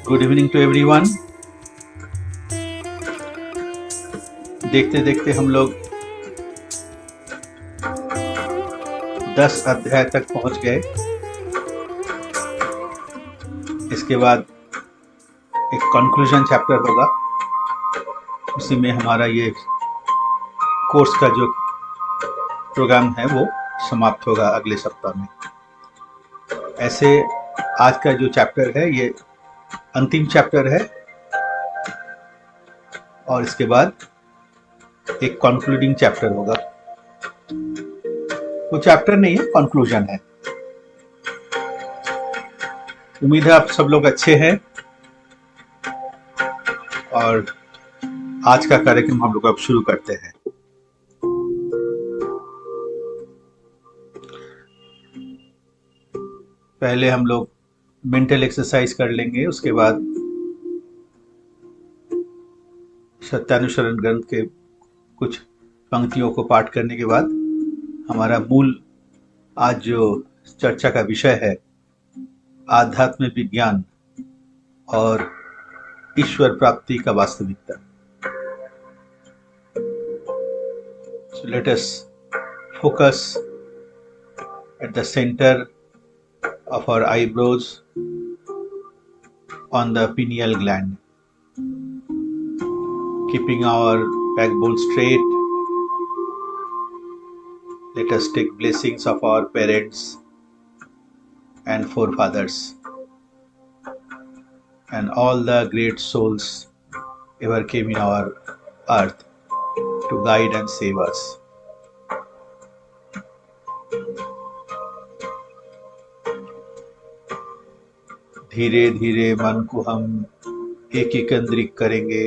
Good evening to everyone. देखते देखते हम लोग 10 अध्याय तक पहुंच गए। इसके बाद एक कंक्लूजन चैप्टर होगा, उसी में हमारा ये कोर्स का जो प्रोग्राम है वो समाप्त होगा अगले सप्ताह में। ऐसे आज का जो चैप्टर है ये अंतिम चैप्टर है और इसके बाद एक कंक्लूडिंग चैप्टर होगा। वो चैप्टर नहीं है, कंक्लूजन है। उम्मीद है आप सब लोग अच्छे हैं और आज का कार्यक्रम हम लोग अब शुरू करते हैं। पहले हम लोग मेंटल एक्सरसाइज कर लेंगे, उसके बाद सत्यानुसरण ग्रंथ के कुछ पंक्तियों को पाठ करने के बाद हमारा मूल आज जो चर्चा का विषय है आध्यात्म विज्ञान और ईश्वर प्राप्ति का वास्तविकता। So let us focus at the center of our eyebrows on the pineal gland, keeping our backbone straight. Let us take blessings of our parents and forefathers and all the great souls ever came in our earth to guide and save us. धीरे धीरे मन को हम एकीकेंद्रित करेंगे।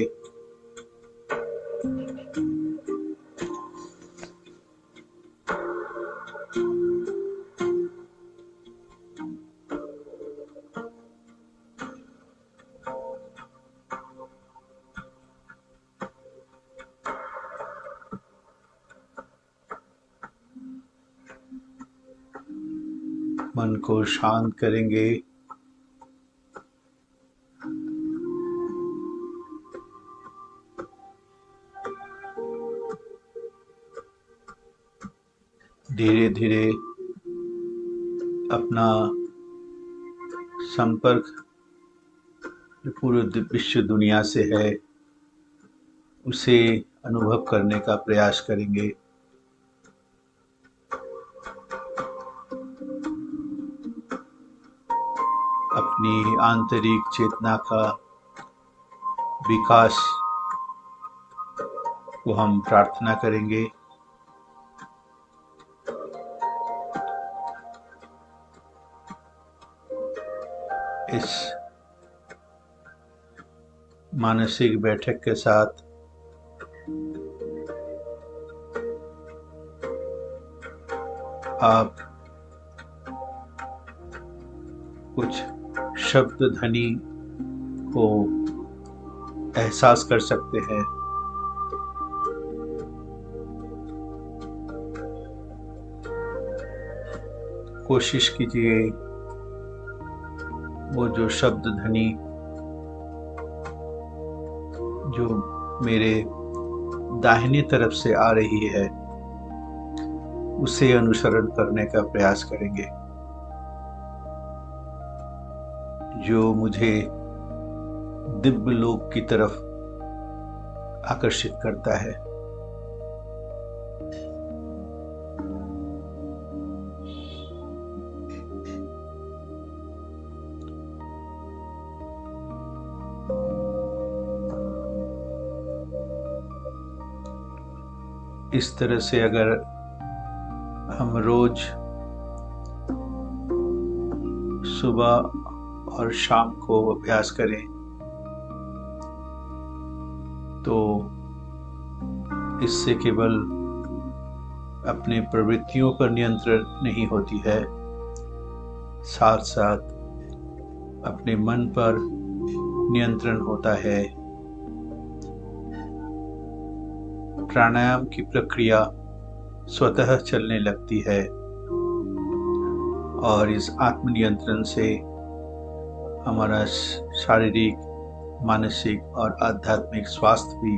मन को शांत करेंगे। धीरे धीरे अपना संपर्क पूरे विश्व दुनिया से है उसे अनुभव करने का प्रयास करेंगे। अपनी आंतरिक चेतना का विकास को हम प्रार्थना करेंगे। इस मानसिक बैठक के साथ आप कुछ शब्द ध्वनि को एहसास कर सकते हैं। कोशिश कीजिए वो जो शब्द ध्वनि जो मेरे दाहिनी तरफ से आ रही है उसे अनुसरण करने का प्रयास करेंगे, जो मुझे दिव्य लोक की तरफ आकर्षित करता है। इस तरह से अगर हम रोज सुबह और शाम को अभ्यास करें तो इससे केवल अपने प्रवृत्तियों पर नियंत्रण नहीं होती है, साथ साथ अपने मन पर नियंत्रण होता है। प्राणायाम की प्रक्रिया स्वतः चलने लगती है और इस आत्मनियंत्रण से हमारा शारीरिक, मानसिक और आध्यात्मिक स्वास्थ्य भी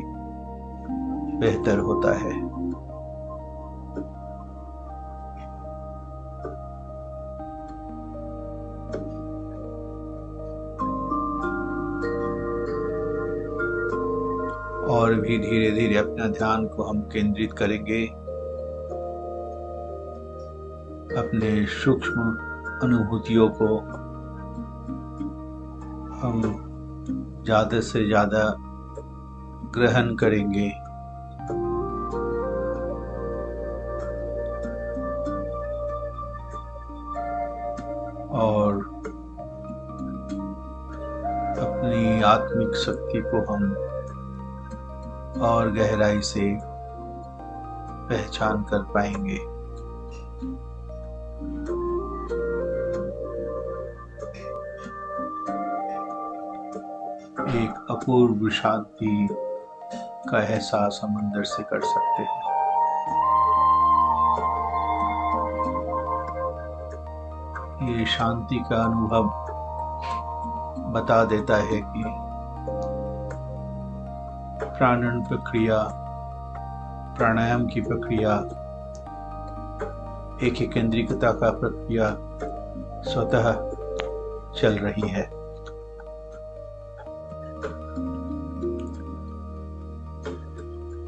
बेहतर होता है। और भी धीरे धीरे अपना ध्यान को हम केंद्रित करेंगे अपने सूक्ष्म अनुभूतियों को हम ज़्यादा से ज़्यादा ग्रहण करेंगे और अपनी आत्मिक शक्ति को हम और गहराई से पहचान कर पाएंगे। एक अपूर्व शांति का एहसास हम अंदर से कर सकते हैं। ये शांति का अनुभव बता देता है कि प्राणन प्रक्रिया, प्राणायाम की प्रक्रिया, एक केंद्रिकता का प्रक्रिया स्वतः चल रही है।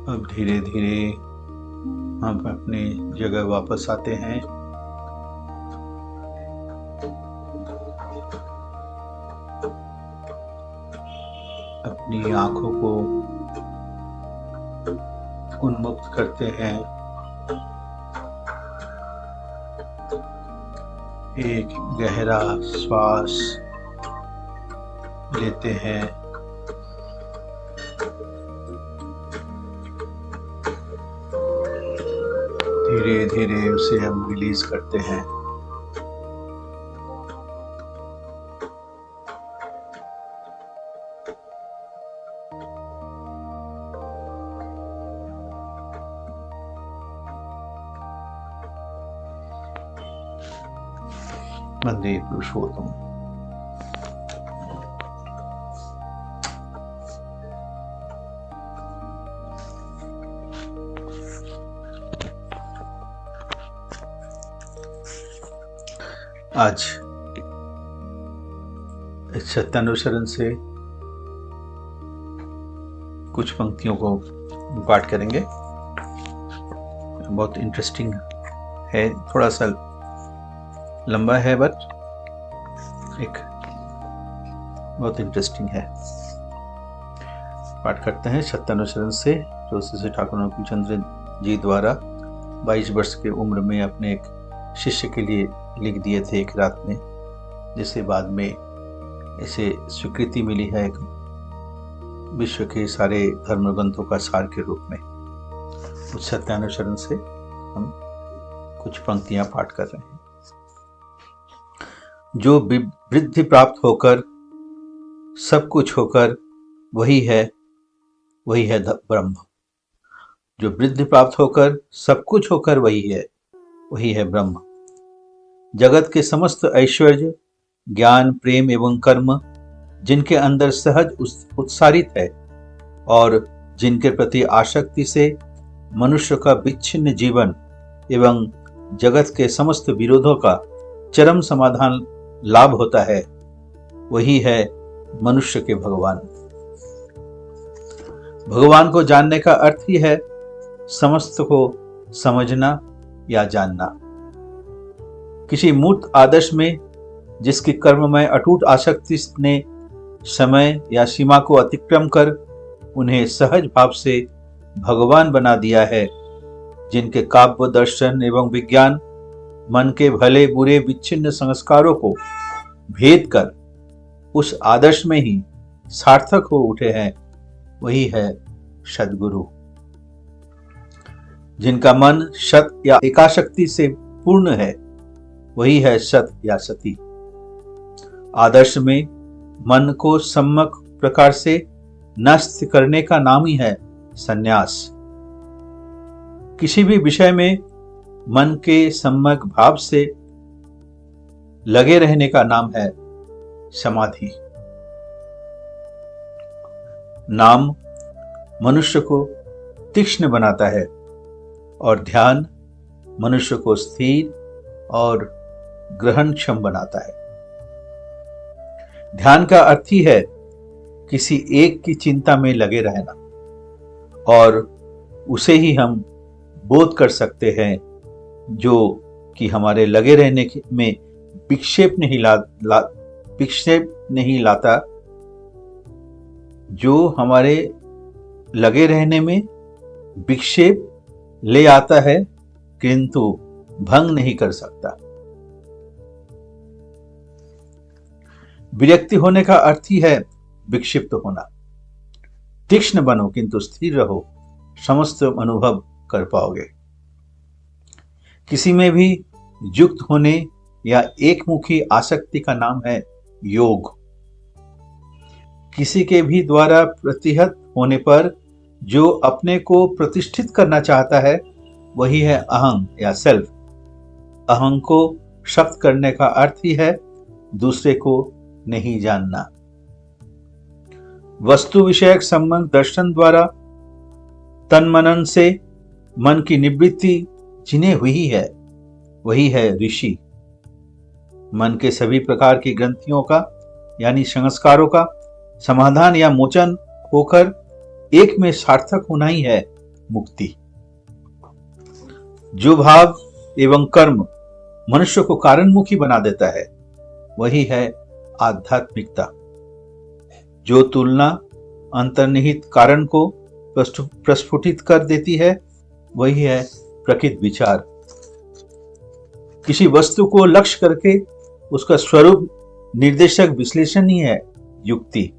अब धीरे धीरे हम अपने जगह वापस आते हैं। अपनी आंखों को उन्मुक्त करते हैं। एक गहरा श्वास लेते हैं। धीरे धीरे उसे हम रिलीज करते हैं। वंदे पुरुषोत्तम। आज इस सत्यानुसरण से कुछ पंक्तियों को पाठ करेंगे। बहुत इंटरेस्टिंग है, थोड़ा सा लंबा है बट एक बहुत इंटरेस्टिंग है। पाठ करते हैं सत्यानुसरण से, जो श्री ठाकुर अनुकूलचंद्र जी द्वारा 22 वर्ष की उम्र में अपने एक शिष्य के लिए लिख दिए थे एक रात में, जिसे बाद में इसे स्वीकृति मिली है एक विश्व के सारे धर्म ग्रंथों का सार के रूप में। उस सत्यानुसरण से हम कुछ पंक्तियां पाठ कर रहे हैं। जो वृद्धि प्राप्त होकर सब कुछ होकर वही है ब्रह्म। जो वृद्धि प्राप्त होकर सब कुछ होकर वही है ब्रह्म। जगत के समस्त ऐश्वर्य, ज्ञान, प्रेम एवं कर्म जिनके अंदर सहज उत्सारित है और जिनके प्रति आसक्ति से मनुष्य का विच्छिन्न जीवन एवं जगत के समस्त विरोधों का चरम समाधान लाभ होता है, वही है मनुष्य के भगवान। भगवान को जानने का अर्थ ही है समस्त को समझना या जानना। किसी मूर्त आदर्श में जिसकी कर्म में अटूट आसक्ति ने समय या सीमा को अतिक्रम कर उन्हें सहज भाव से भगवान बना दिया है, जिनके काव्य, दर्शन एवं विज्ञान मन के भले बुरे विच्छिन्न संस्कारों को भेद कर उस आदर्श में ही सार्थक हो उठे हैं, वही है सद्गुरु। जिनका मन सत या एकाशक्ति से पूर्ण है, वही है सत या सती। आदर्श में मन को सम्यक प्रकार से नष्ट करने का नाम ही है संन्यास। किसी भी विषय में मन के सम्यक भाव से लगे रहने का नाम है समाधि। नाम मनुष्य को तीक्ष्ण बनाता है और ध्यान मनुष्य को स्थिर और ग्रहणक्षम बनाता है। ध्यान का अर्थ ही है किसी एक की चिंता में लगे रहना, और उसे ही हम बोध कर सकते हैं जो कि हमारे लगे रहने में विक्षेप नहीं लाता, जो हमारे लगे रहने में विक्षेप ले आता है किंतु भंग नहीं कर सकता। विरक्ति होने का अर्थ ही है विक्षिप्त होना। तीक्ष्ण बनो किंतु स्थिर रहो, समस्त अनुभव कर पाओगे। किसी में भी युक्त होने या एकमुखी आसक्ति का नाम है योग। किसी के भी द्वारा प्रतिहत होने पर जो अपने को प्रतिष्ठित करना चाहता है वही है अहं या सेल्फ। अहं को शब्द करने का अर्थ ही है दूसरे को नहीं जानना। वस्तु विषयक संबंध दर्शन द्वारा तन मनन से मन की निवृत्ति जिन्हें हुई है वही है ऋषि। मन के सभी प्रकार की ग्रंथियों का यानी संस्कारों का समाधान या मोचन होकर एक में सार्थक होना ही है मुक्ति। जो भाव एवं कर्म मनुष्य को कारणमुखी बना देता है वही है आध्यात्मिकता। जो तुलना अंतर्निहित कारण को प्रस्फुटित कर देती है वही है प्रकृत विचार। किसी वस्तु को लक्ष्य करके उसका स्वरूप निर्देशक विश्लेषण ही है युक्ति।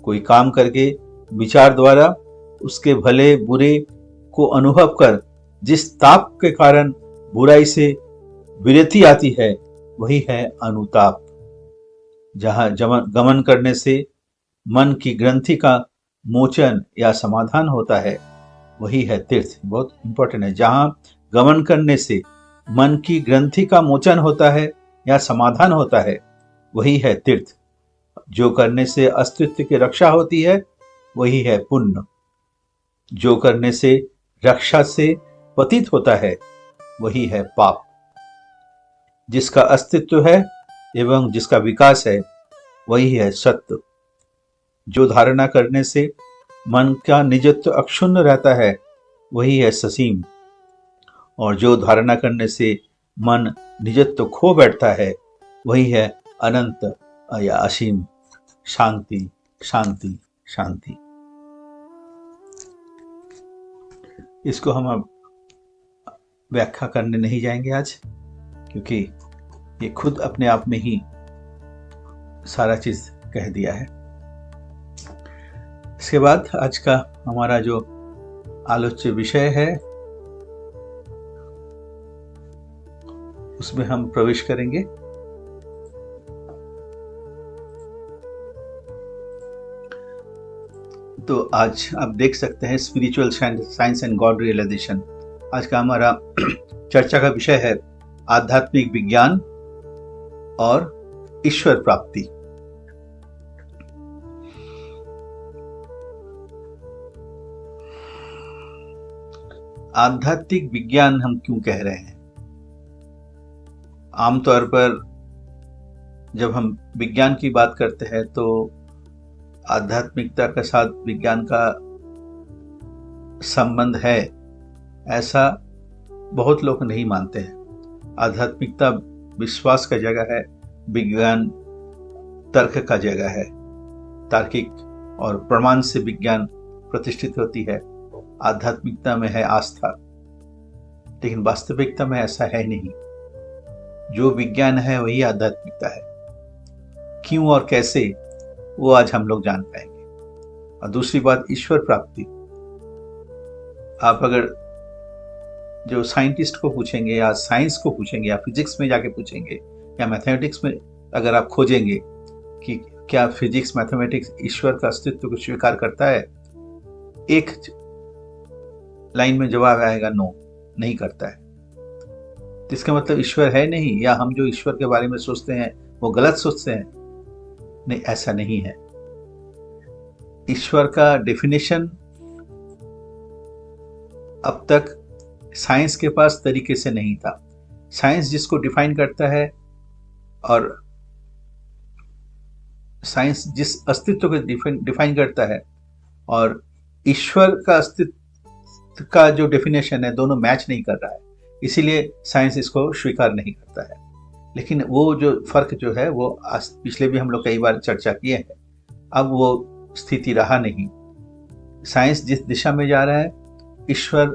कोई काम करके विचार द्वारा उसके भले बुरे को अनुभव कर जिस ताप के कारण बुराई से विरति आती है वही है अनुताप। जहां गमन करने से मन की ग्रंथि का मोचन या समाधान होता है वही है तीर्थ। बहुत इंपॉर्टेंट है। जहां गमन करने से मन की ग्रंथि का मोचन होता है या समाधान होता है वही है तीर्थ। जो करने से अस्तित्व की रक्षा होती है वही है पुण्य। जो करने से रक्षा से पतित होता है वही है पाप। जिसका अस्तित्व है एवं जिसका विकास है वही है सत्य। जो धारणा करने से मन का निजत्व अक्षुण्ण रहता है वही है ससीम, और जो धारणा करने से मन निजत्व खो बैठता है वही है अनंत या असीम। शांति शांति शांति। इसको हम अब व्याख्या करने नहीं जाएंगे आज, क्योंकि ये खुद अपने आप में ही सारा चीज कह दिया है। इसके बाद आज का हमारा जो आलोच्य विषय है उसमें हम प्रवेश करेंगे। तो आज आप देख सकते हैं spiritual science and God realisation. आज का हमारा चर्चा का विषय है आध्यात्मिक विज्ञान और ईश्वर प्राप्ति। आध्यात्मिक विज्ञान हम क्यों कह रहे हैं? आमतौर पर जब हम विज्ञान की बात करते हैं तो आध्यात्मिकता के साथ विज्ञान का संबंध है ऐसा बहुत लोग नहीं मानते हैं। आध्यात्मिकता विश्वास का जगह है, विज्ञान तर्क का जगह है। तार्किक और प्रमाण से विज्ञान प्रतिष्ठित होती है। आध्यात्मिकता में है आस्था, लेकिन वास्तविकता में ऐसा है नहीं। जो विज्ञान है वही आध्यात्मिकता है। क्यों और कैसे वो आज हम लोग जान पाएंगे। और दूसरी बात, ईश्वर प्राप्ति। आप अगर जो साइंटिस्ट को पूछेंगे या साइंस को पूछेंगे या फिजिक्स में जाके पूछेंगे या मैथमेटिक्स में अगर आप खोजेंगे कि क्या फिजिक्स मैथमेटिक्स ईश्वर का अस्तित्व को स्वीकार करता है, एक लाइन में जवाब आएगा नो, नहीं करता है। तो इसका मतलब ईश्वर है नहीं, या हम जो ईश्वर के बारे में सोचते हैं वो गलत सोचते हैं। नहीं, ऐसा नहीं है। ईश्वर का डेफिनेशन अब तक साइंस के पास तरीके से नहीं था। साइंस जिसको डिफाइन करता है और साइंस जिस अस्तित्व को डिफाइन करता है और ईश्वर का अस्तित्व का जो डेफिनेशन है, दोनों मैच नहीं कर रहा है, इसीलिए साइंस इसको स्वीकार नहीं करता है। लेकिन वो जो फर्क जो है वो पिछले भी हम लोग कई बार चर्चा किए हैं, अब वो स्थिति रहा नहीं। साइंस जिस दिशा में जा रहा है, ईश्वर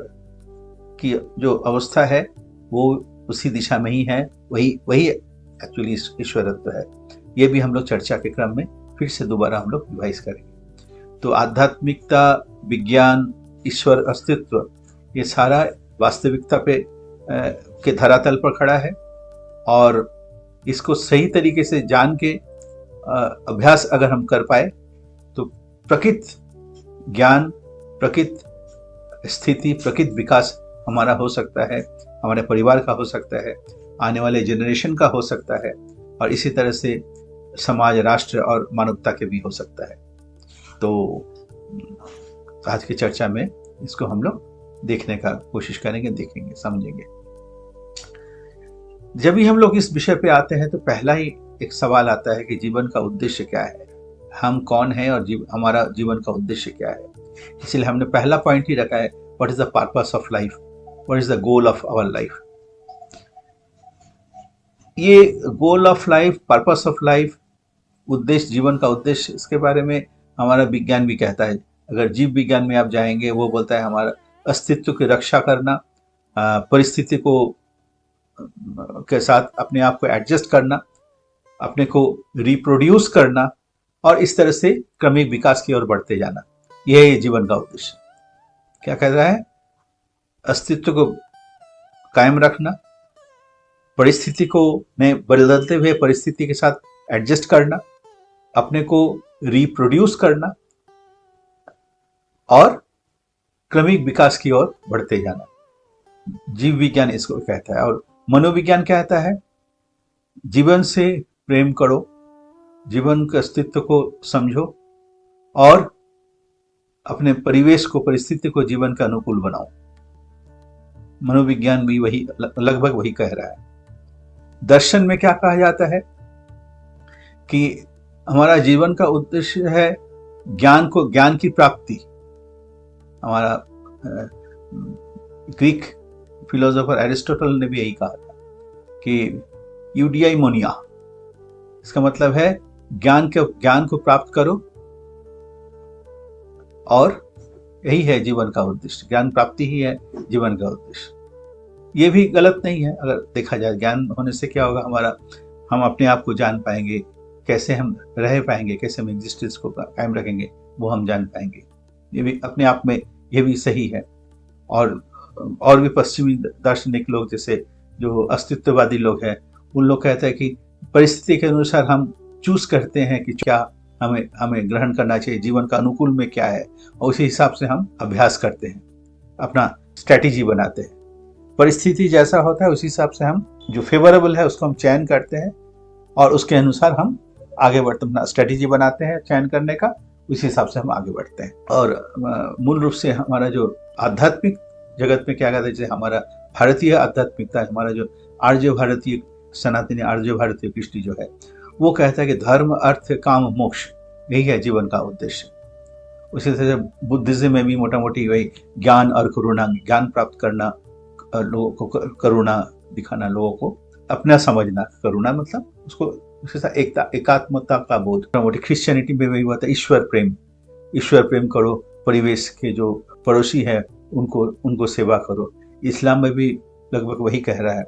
की जो अवस्था है वो उसी दिशा में ही है, वही एक्चुअली ईश्वरत्व है। ये भी हम लोग चर्चा के क्रम में फिर से दोबारा हम लोग रिवाइज करेंगे। तो आध्यात्मिकता, विज्ञान, ईश्वर अस्तित्व, ये सारा वास्तविकता पे के धरातल पर खड़ा है और इसको सही तरीके से जान के अभ्यास अगर हम कर पाए तो प्रकृत ज्ञान, प्रकृत स्थिति, प्रकृत विकास हमारा हो सकता है, हमारे परिवार का हो सकता है, आने वाले जनरेशन का हो सकता है और इसी तरह से समाज, राष्ट्र और मानवता के भी हो सकता है। तो आज की चर्चा में इसको हम लोग देखने का कोशिश करेंगे, देखेंगे, समझेंगे। जब भी हम लोग इस विषय पे आते हैं तो पहला ही एक सवाल आता है कि जीवन का उद्देश्य क्या है, हम कौन हैं और हमारा जीवन का उद्देश्य क्या है। इसलिए हमने पहला पॉइंट ही रखा है, what is the purpose of life, what is the goal of our life. ये goal of life, purpose of life, उद्देश्य, जीवन का उद्देश्य, इसके बारे में हमारा विज्ञान भी कहता है। अगर जीव विज्ञान में आप जाएंगे, वो बोलता है हमारा अस्तित्व की रक्षा करना, परिस्थिति को के साथ अपने आप को एडजस्ट करना, अपने को रिप्रोड्यूस करना और इस तरह से क्रमिक विकास की ओर बढ़ते जाना, यह है जीवन का उद्देश्य। क्या कह रहा है? अस्तित्व को कायम रखना, परिस्थिति को में बदलते हुए परिस्थिति के साथ एडजस्ट करना, अपने को रिप्रोड्यूस करना और क्रमिक विकास की ओर बढ़ते जाना। जीव विज्ञान इसको कहता है। और मनोविज्ञान कहता है जीवन से प्रेम करो, जीवन के अस्तित्व को समझो और अपने परिवेश को, परिस्थिति को जीवन के अनुकूल बनाओ। मनोविज्ञान भी वही, लगभग वही कह रहा है। दर्शन में क्या कहा जाता है कि हमारा जीवन का उद्देश्य है ज्ञान की प्राप्ति। हमारा ग्रीक फिलोसोफर एरिस्टोटल ने भी यही कहा था कि यूडियाइमोनिया, इसका मतलब है ज्ञान को प्राप्त करो और यही है जीवन का उद्देश्य। ज्ञान प्राप्ति ही है जीवन का उद्देश्य। ये भी गलत नहीं है अगर देखा जाए। ज्ञान होने से क्या होगा, हम अपने आप को जान पाएंगे, कैसे हम रह पाएंगे, कैसे हम एग्जिस्टेंस को कायम रखेंगे, वो हम जान पाएंगे। ये भी अपने आप में ये भी सही है। और भी पश्चिमी दार्शनिक लोग, जैसे जो अस्तित्ववादी लोग हैं, उन लोग कहते हैं कि परिस्थिति के अनुसार हम चूज करते हैं कि क्या हमें ग्रहण करना चाहिए, जीवन का अनुकूल में क्या है, और उसी हिसाब से हम अभ्यास करते हैं, अपना स्ट्रैटेजी बनाते हैं। परिस्थिति जैसा होता है उसी हिसाब से हम जो फेवरेबल है उसको हम चयन करते हैं और उसके अनुसार हम आगे बढ़ते, अपना स्ट्रैटेजी बनाते हैं चयन करने का, उसी हिसाब से हम आगे बढ़ते हैं। और मूल रूप से हमारा जो आध्यात्मिक जगत में क्या कहते हैं, जैसे हमारा भारतीय आध्यात्मिकता, हमारा जो आर्य भारतीय, सनातनी आर्य भारतीय कृष्टि जो है, वो कहता है कि धर्म, अर्थ, काम, मोक्ष, यही है जीवन का उद्देश्य। उसी तरह से बुद्धिज्म में भी मोटा मोटी वही ज्ञान और करुणा, ज्ञान प्राप्त करना, लोगों को करुणा दिखाना, लोगों को अपना समझना। करुणा मतलब उसको उसके साथ एकात्मता का बोध। मोटी क्रिश्चियनिटी में वही हुआ था, ईश्वर प्रेम करो, परिवेश के जो पड़ोसी है उनको सेवा करो। इस्लाम में भी लगभग वही कह रहा है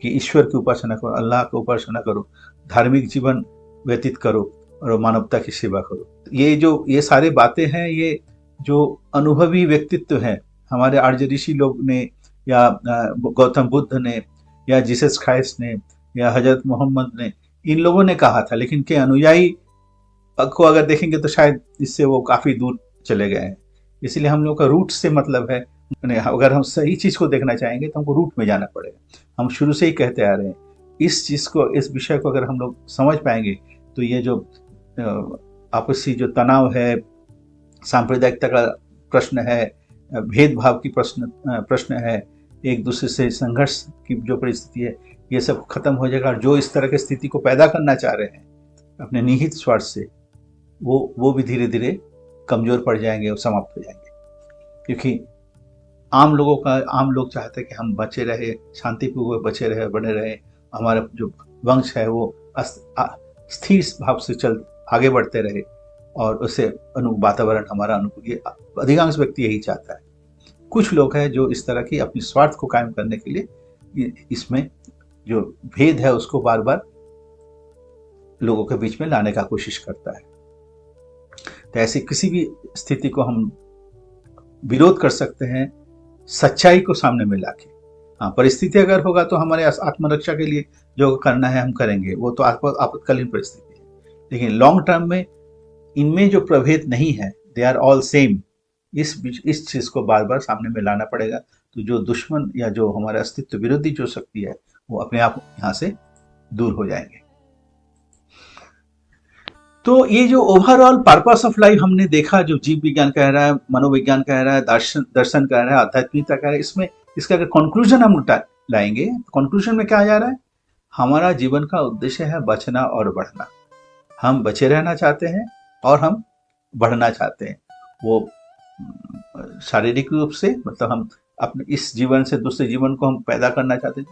कि ईश्वर की उपासना करो, अल्लाह की उपासना करो, धार्मिक जीवन व्यतीत करो और मानवता की सेवा करो। ये सारे बातें हैं, ये जो अनुभवी व्यक्तित्व हैं हमारे आर्य ऋषि लोग ने, या गौतम बुद्ध ने, या जीसस क्राइस्ट ने, या हजरत मोहम्मद ने, इन लोगों ने कहा था। लेकिन के अनुयायी को अगर देखेंगे तो शायद इससे वो काफी दूर चले गए हैं। इसलिए हम लोग का रूट से मतलब है, अगर हम सही चीज को देखना चाहेंगे तो हमको रूट में जाना पड़ेगा। हम शुरू से ही कहते आ रहे हैं, इस विषय को अगर हम लोग समझ पाएंगे तो ये जो आपसी जो तनाव है, सांप्रदायिकता का प्रश्न है, भेदभाव की प्रश्न है, एक दूसरे से संघर्ष की जो परिस्थिति है, ये सब खत्म हो जाएगा। और जो इस तरह की स्थिति को पैदा करना चाह रहे हैं अपने निहित स्वार्थ से, वो भी धीरे धीरे कमजोर पड़ जाएंगे और समाप्त हो जाएंगे। क्योंकि आम लोग चाहते हैं कि हम बचे रहे, शांतिपूर्वक बचे रहे, बने रहे, हमारा जो वंश है वो स्थिर भाव से आगे बढ़ते रहे और उससे वातावरण हमारा अनुकूल। ये अधिकांश व्यक्ति यही चाहता है। कुछ लोग हैं जो इस तरह की अपनी स्वार्थ को कायम करने के लिए इसमें जो भेद है उसको बार बार लोगों के बीच में लाने का कोशिश करता है। तो ऐसी किसी भी स्थिति को हम विरोध कर सकते हैं सच्चाई को सामने में लाके। हाँ, परिस्थिति अगर होगा तो हमारे आत्मरक्षा के लिए जो करना है हम करेंगे, वो तो आपातकालीन परिस्थिति है। लेकिन लॉन्ग टर्म में इनमें जो प्रभेद नहीं है, दे आर ऑल सेम, इस चीज को बार बार सामने में लाना पड़ेगा। तो जो दुश्मन या जो हमारे अस्तित्व विरोधी जो शक्ति है वो अपने आप यहाँ से दूर हो जाएंगे। तो ये जो ओवरऑल पर्पस ऑफ लाइफ हमने देखा, जो जीव विज्ञान कह रहा है, मनोविज्ञान कह रहा है, दर्शन कह रहा है, आध्यात्मिकता कह रहा है, इसमें इसका अगर कंक्लूजन हम लाएंगे, कंक्लूजन में क्या आ जा रहा है? हमारा जीवन का उद्देश्य है बचना और बढ़ना। हम बचे रहना चाहते हैं और हम बढ़ना चाहते हैं। वो शारीरिक रूप से, मतलब हम अपने इस जीवन से दूसरे जीवन को हम पैदा करना चाहते हैं,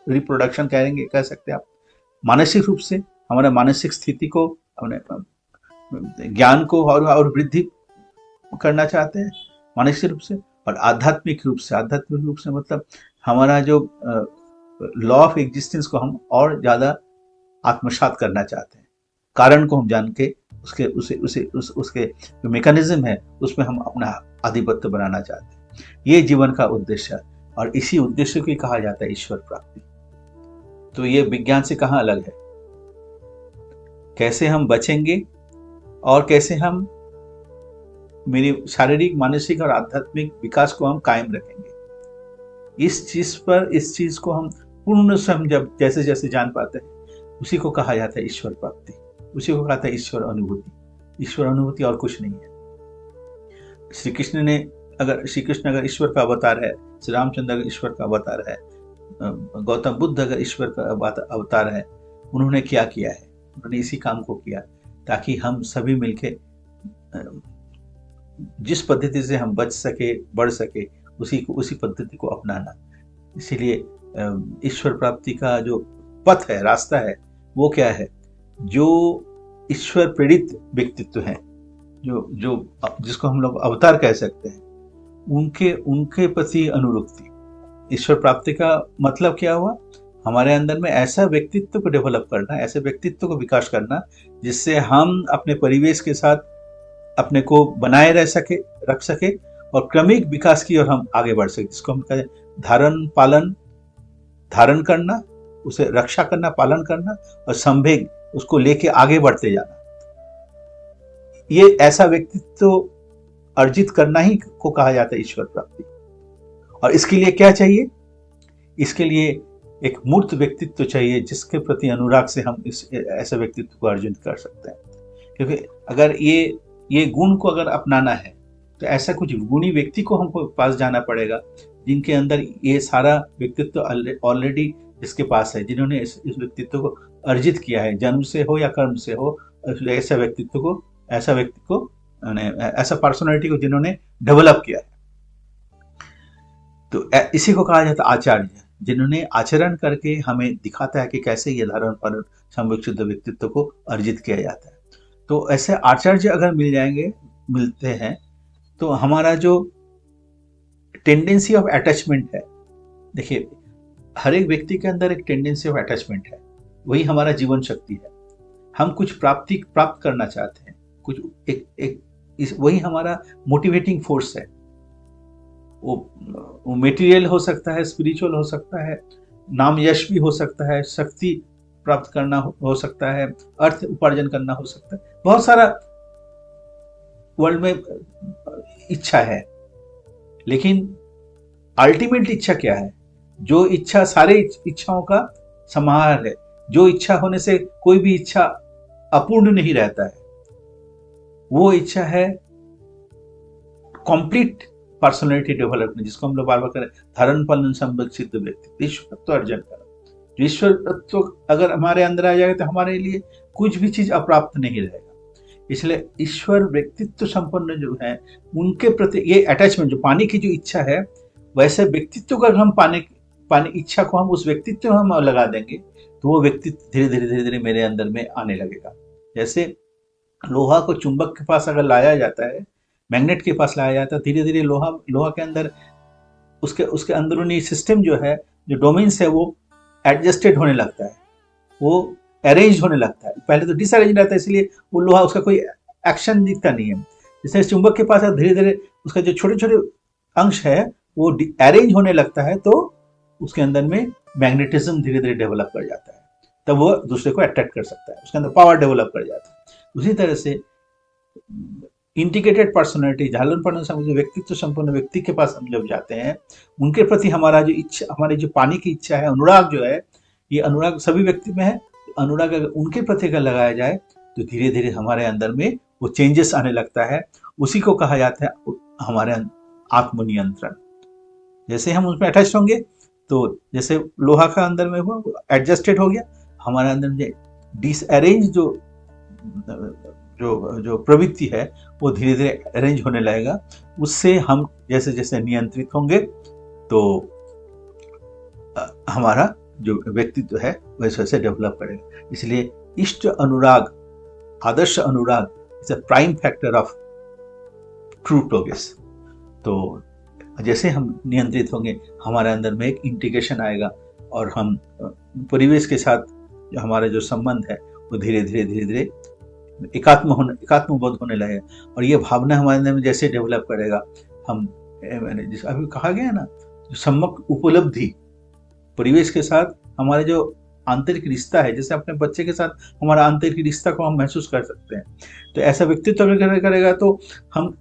रिप्रोडक्शन कह सकते हैं आप। मानसिक रूप से हमारा मानसिक स्थिति को, अपने ज्ञान को और वृद्धि करना चाहते हैं मानसिक रूप से। और आध्यात्मिक रूप से मतलब हमारा जो लॉ ऑफ एग्जिस्टेंस को हम और ज्यादा आत्मसात करना चाहते हैं। कारण को हम जान के उसके जो मैकेनिज्म है उसमें हम अपना आधिपत्य बनाना चाहते हैं। ये जीवन का उद्देश्य है और इसी उद्देश्य को कहा जाता है ईश्वर प्राप्ति। तो ये विज्ञान से कहाँ अलग है? कैसे हम बचेंगे और कैसे हम मेरे शारीरिक, मानसिक और आध्यात्मिक विकास को हम कायम रखेंगे, इस चीज को हम पूर्ण से हम जब जैसे जैसे जान पाते हैं, उसी को कहा जाता है ईश्वर प्राप्ति, उसी को कहता है ईश्वर अनुभूति। ईश्वर अनुभूति और कुछ नहीं है। श्री कृष्ण अगर ईश्वर का अवतार है, श्री रामचंद्र अगर ईश्वर का अवतार है, गौतम बुद्ध अगर ईश्वर का अवतार है, उन्होंने क्या किया है? उन्होंने इसी काम को किया ताकि हम सभी मिलके जिस पद्धति से हम बच सके, बढ़ सके, उसी पद्धति को अपनाना। इसीलिए ईश्वर प्राप्ति का जो पथ है, रास्ता है, वो क्या है? जो ईश्वर प्रेरित व्यक्तित्व हैं, जो जिसको हम लोग अवतार कह सकते हैं, उनके प्रति अनुरक्ति। ईश्वर प्राप्ति का मतलब क्या हुआ? हमारे अंदर में ऐसा व्यक्तित्व को डेवलप करना, ऐसे व्यक्तित्व को विकास करना जिससे हम अपने परिवेश के साथ अपने को बनाए रख सके और क्रमिक विकास की ओर हम आगे बढ़ सके। जिसको हम कहते हैं धारण करना, उसे रक्षा करना, पालन करना और संवेग, उसको लेके आगे बढ़ते जाना। ये ऐसा व्यक्तित्व अर्जित करना ही को कहा जाता है ईश्वर प्राप्ति। और इसके लिए क्या चाहिए? इसके लिए एक मूर्त व्यक्तित्व चाहिए जिसके प्रति अनुराग से हम ऐसे व्यक्तित्व को अर्जित कर सकते हैं। क्योंकि अगर ये गुण को अगर अपनाना है तो ऐसा कुछ गुणी व्यक्ति को हमको पास जाना पड़ेगा जिनके अंदर ये सारा व्यक्तित्व ऑलरेडी इसके पास है, जिन्होंने इस व्यक्तित्व को अर्जित किया है, जन्म से हो या कर्म से हो। ऐसा व्यक्ति को ऐसा पर्सनालिटी को जिन्होंने डेवलप किया है, तो इसी को कहा जाता है आचार्य, जिन्होंने आचरण करके हमें दिखाता है कि कैसे ये धारण पर संविक्षुद्ध व्यक्तित्व को अर्जित किया जाता है। तो ऐसे आचार्य अगर मिलते हैं तो हमारा जो टेंडेंसी ऑफ अटैचमेंट है, देखिए हर एक व्यक्ति के अंदर एक टेंडेंसी ऑफ अटैचमेंट है, वही हमारा जीवन शक्ति है। हम कुछ प्राप्त करना चाहते हैं, कुछ वही हमारा मोटिवेटिंग फोर्स है। वो मेटीरियल हो सकता है, स्पिरिचुअल हो सकता है, नाम यश भी हो सकता है, शक्ति प्राप्त करना हो सकता है, अर्थ उपार्जन करना हो सकता है, बहुत सारा वर्ल्ड में इच्छा है। लेकिन अल्टीमेट इच्छा क्या है? जो इच्छा सारे इच्छाओं का समाहार है, जो इच्छा होने से कोई भी इच्छा अपूर्ण नहीं रहता है। वो इच्छा है कंप्लीट पर्सनालिटी डेवलपमेंट, जिसको हम लोग बार बार करें धारण पालन संरक्षित व्यक्ति, ईश्वर तत्व अर्जन करें। ईश्वर तत्व अगर हमारे अंदर आ जाएगा तो हमारे लिए कुछ भी चीज अप्राप्त नहीं रहेगा। इसलिए ईश्वर व्यक्तित्व संपन्न जो है उनके प्रति ये अटैचमेंट, जो पाने की जो इच्छा है, वैसे व्यक्तित्व का हम पाने इच्छा को हम उस व्यक्तित्व में हम लगा देंगे तो वो व्यक्तित्व धीरे धीरे धीरे धीरे मेरे अंदर में आने लगेगा। जैसे लोहा को चुंबक के पास अगर लाया जाता है, मैग्नेट के पास लाया जाता है, धीरे धीरे लोहा के अंदर उसके अंदरूनी सिस्टम जो है, जो डोमेन्स है, वो एडजस्टेड होने लगता है, वो अरेंज होने लगता है। पहले तो डिसअरेंज रहता है, इसलिए वो लोहा उसका कोई एक्शन दिखता नहीं है। जैसे चुंबक के पास धीरे धीरे उसका जो छोटे छोटे अंश है वो अरेंज होने लगता है, तो उसके अंदर में मैग्नेटिज्म धीरे धीरे डेवलप कर जाता है, तब वो दूसरे को अट्रैक्ट कर सकता है, उसके अंदर पावर डेवलप कर जाता है। उसी तरह से इंटीग्रेटेड पर्सनैलिटी, झालन पढ़ने से व्यक्तित्व संपन्न व्यक्ति के पास हम जब जाते हैं, उनके प्रति हमारा जो इच्छा, हमारी जो पाने की इच्छा है, अनुराग जो है, ये अनुराग सभी व्यक्ति में है। अनुराग अगर उनके प्रति अगर लगाया जाए तो धीरे धीरे हमारे अंदर में वो चेंजेस आने लगता है। उसी को कहा जाता है हमारे आत्मनियंत्रण। जैसे हम उसमें अटैच होंगे तो जैसे लोहा का अंदर में हुआ एडजस्टेड हो गया, हमारे अंदर में डिसअरेंज जो प्रवृत्ति है वो धीरे धीरे अरेंज होने लगेगा। उससे हम जैसे जैसे नियंत्रित होंगे तो हमारा जो व्यक्तित्व है वैसे वैसे डेवलप करेगा। इसलिए इष्ट अनुराग, आदर्श अनुराग is a prime factor of true progress. तो जैसे हम नियंत्रित होंगे हमारे अंदर में एक इंटीग्रेशन आएगा और हम परिवेश के साथ हमारा जो संबंध है वो धीरे धीरे धीरे धीरे एकात्मबोध होने लगे। और ये भावना हमारे अंदर में जैसे डेवलप करेगा, हम जिस अभी कहा गया ना, जो सम्यक उपलब्धि, परिवेश के साथ हमारे जो आंतरिक रिश्ता है, जैसे अपने बच्चे के साथ हमारा आंतरिक रिश्ता को हम महसूस कर सकते हैं, तो ऐसा व्यक्तित्व अगर करेगा तो हम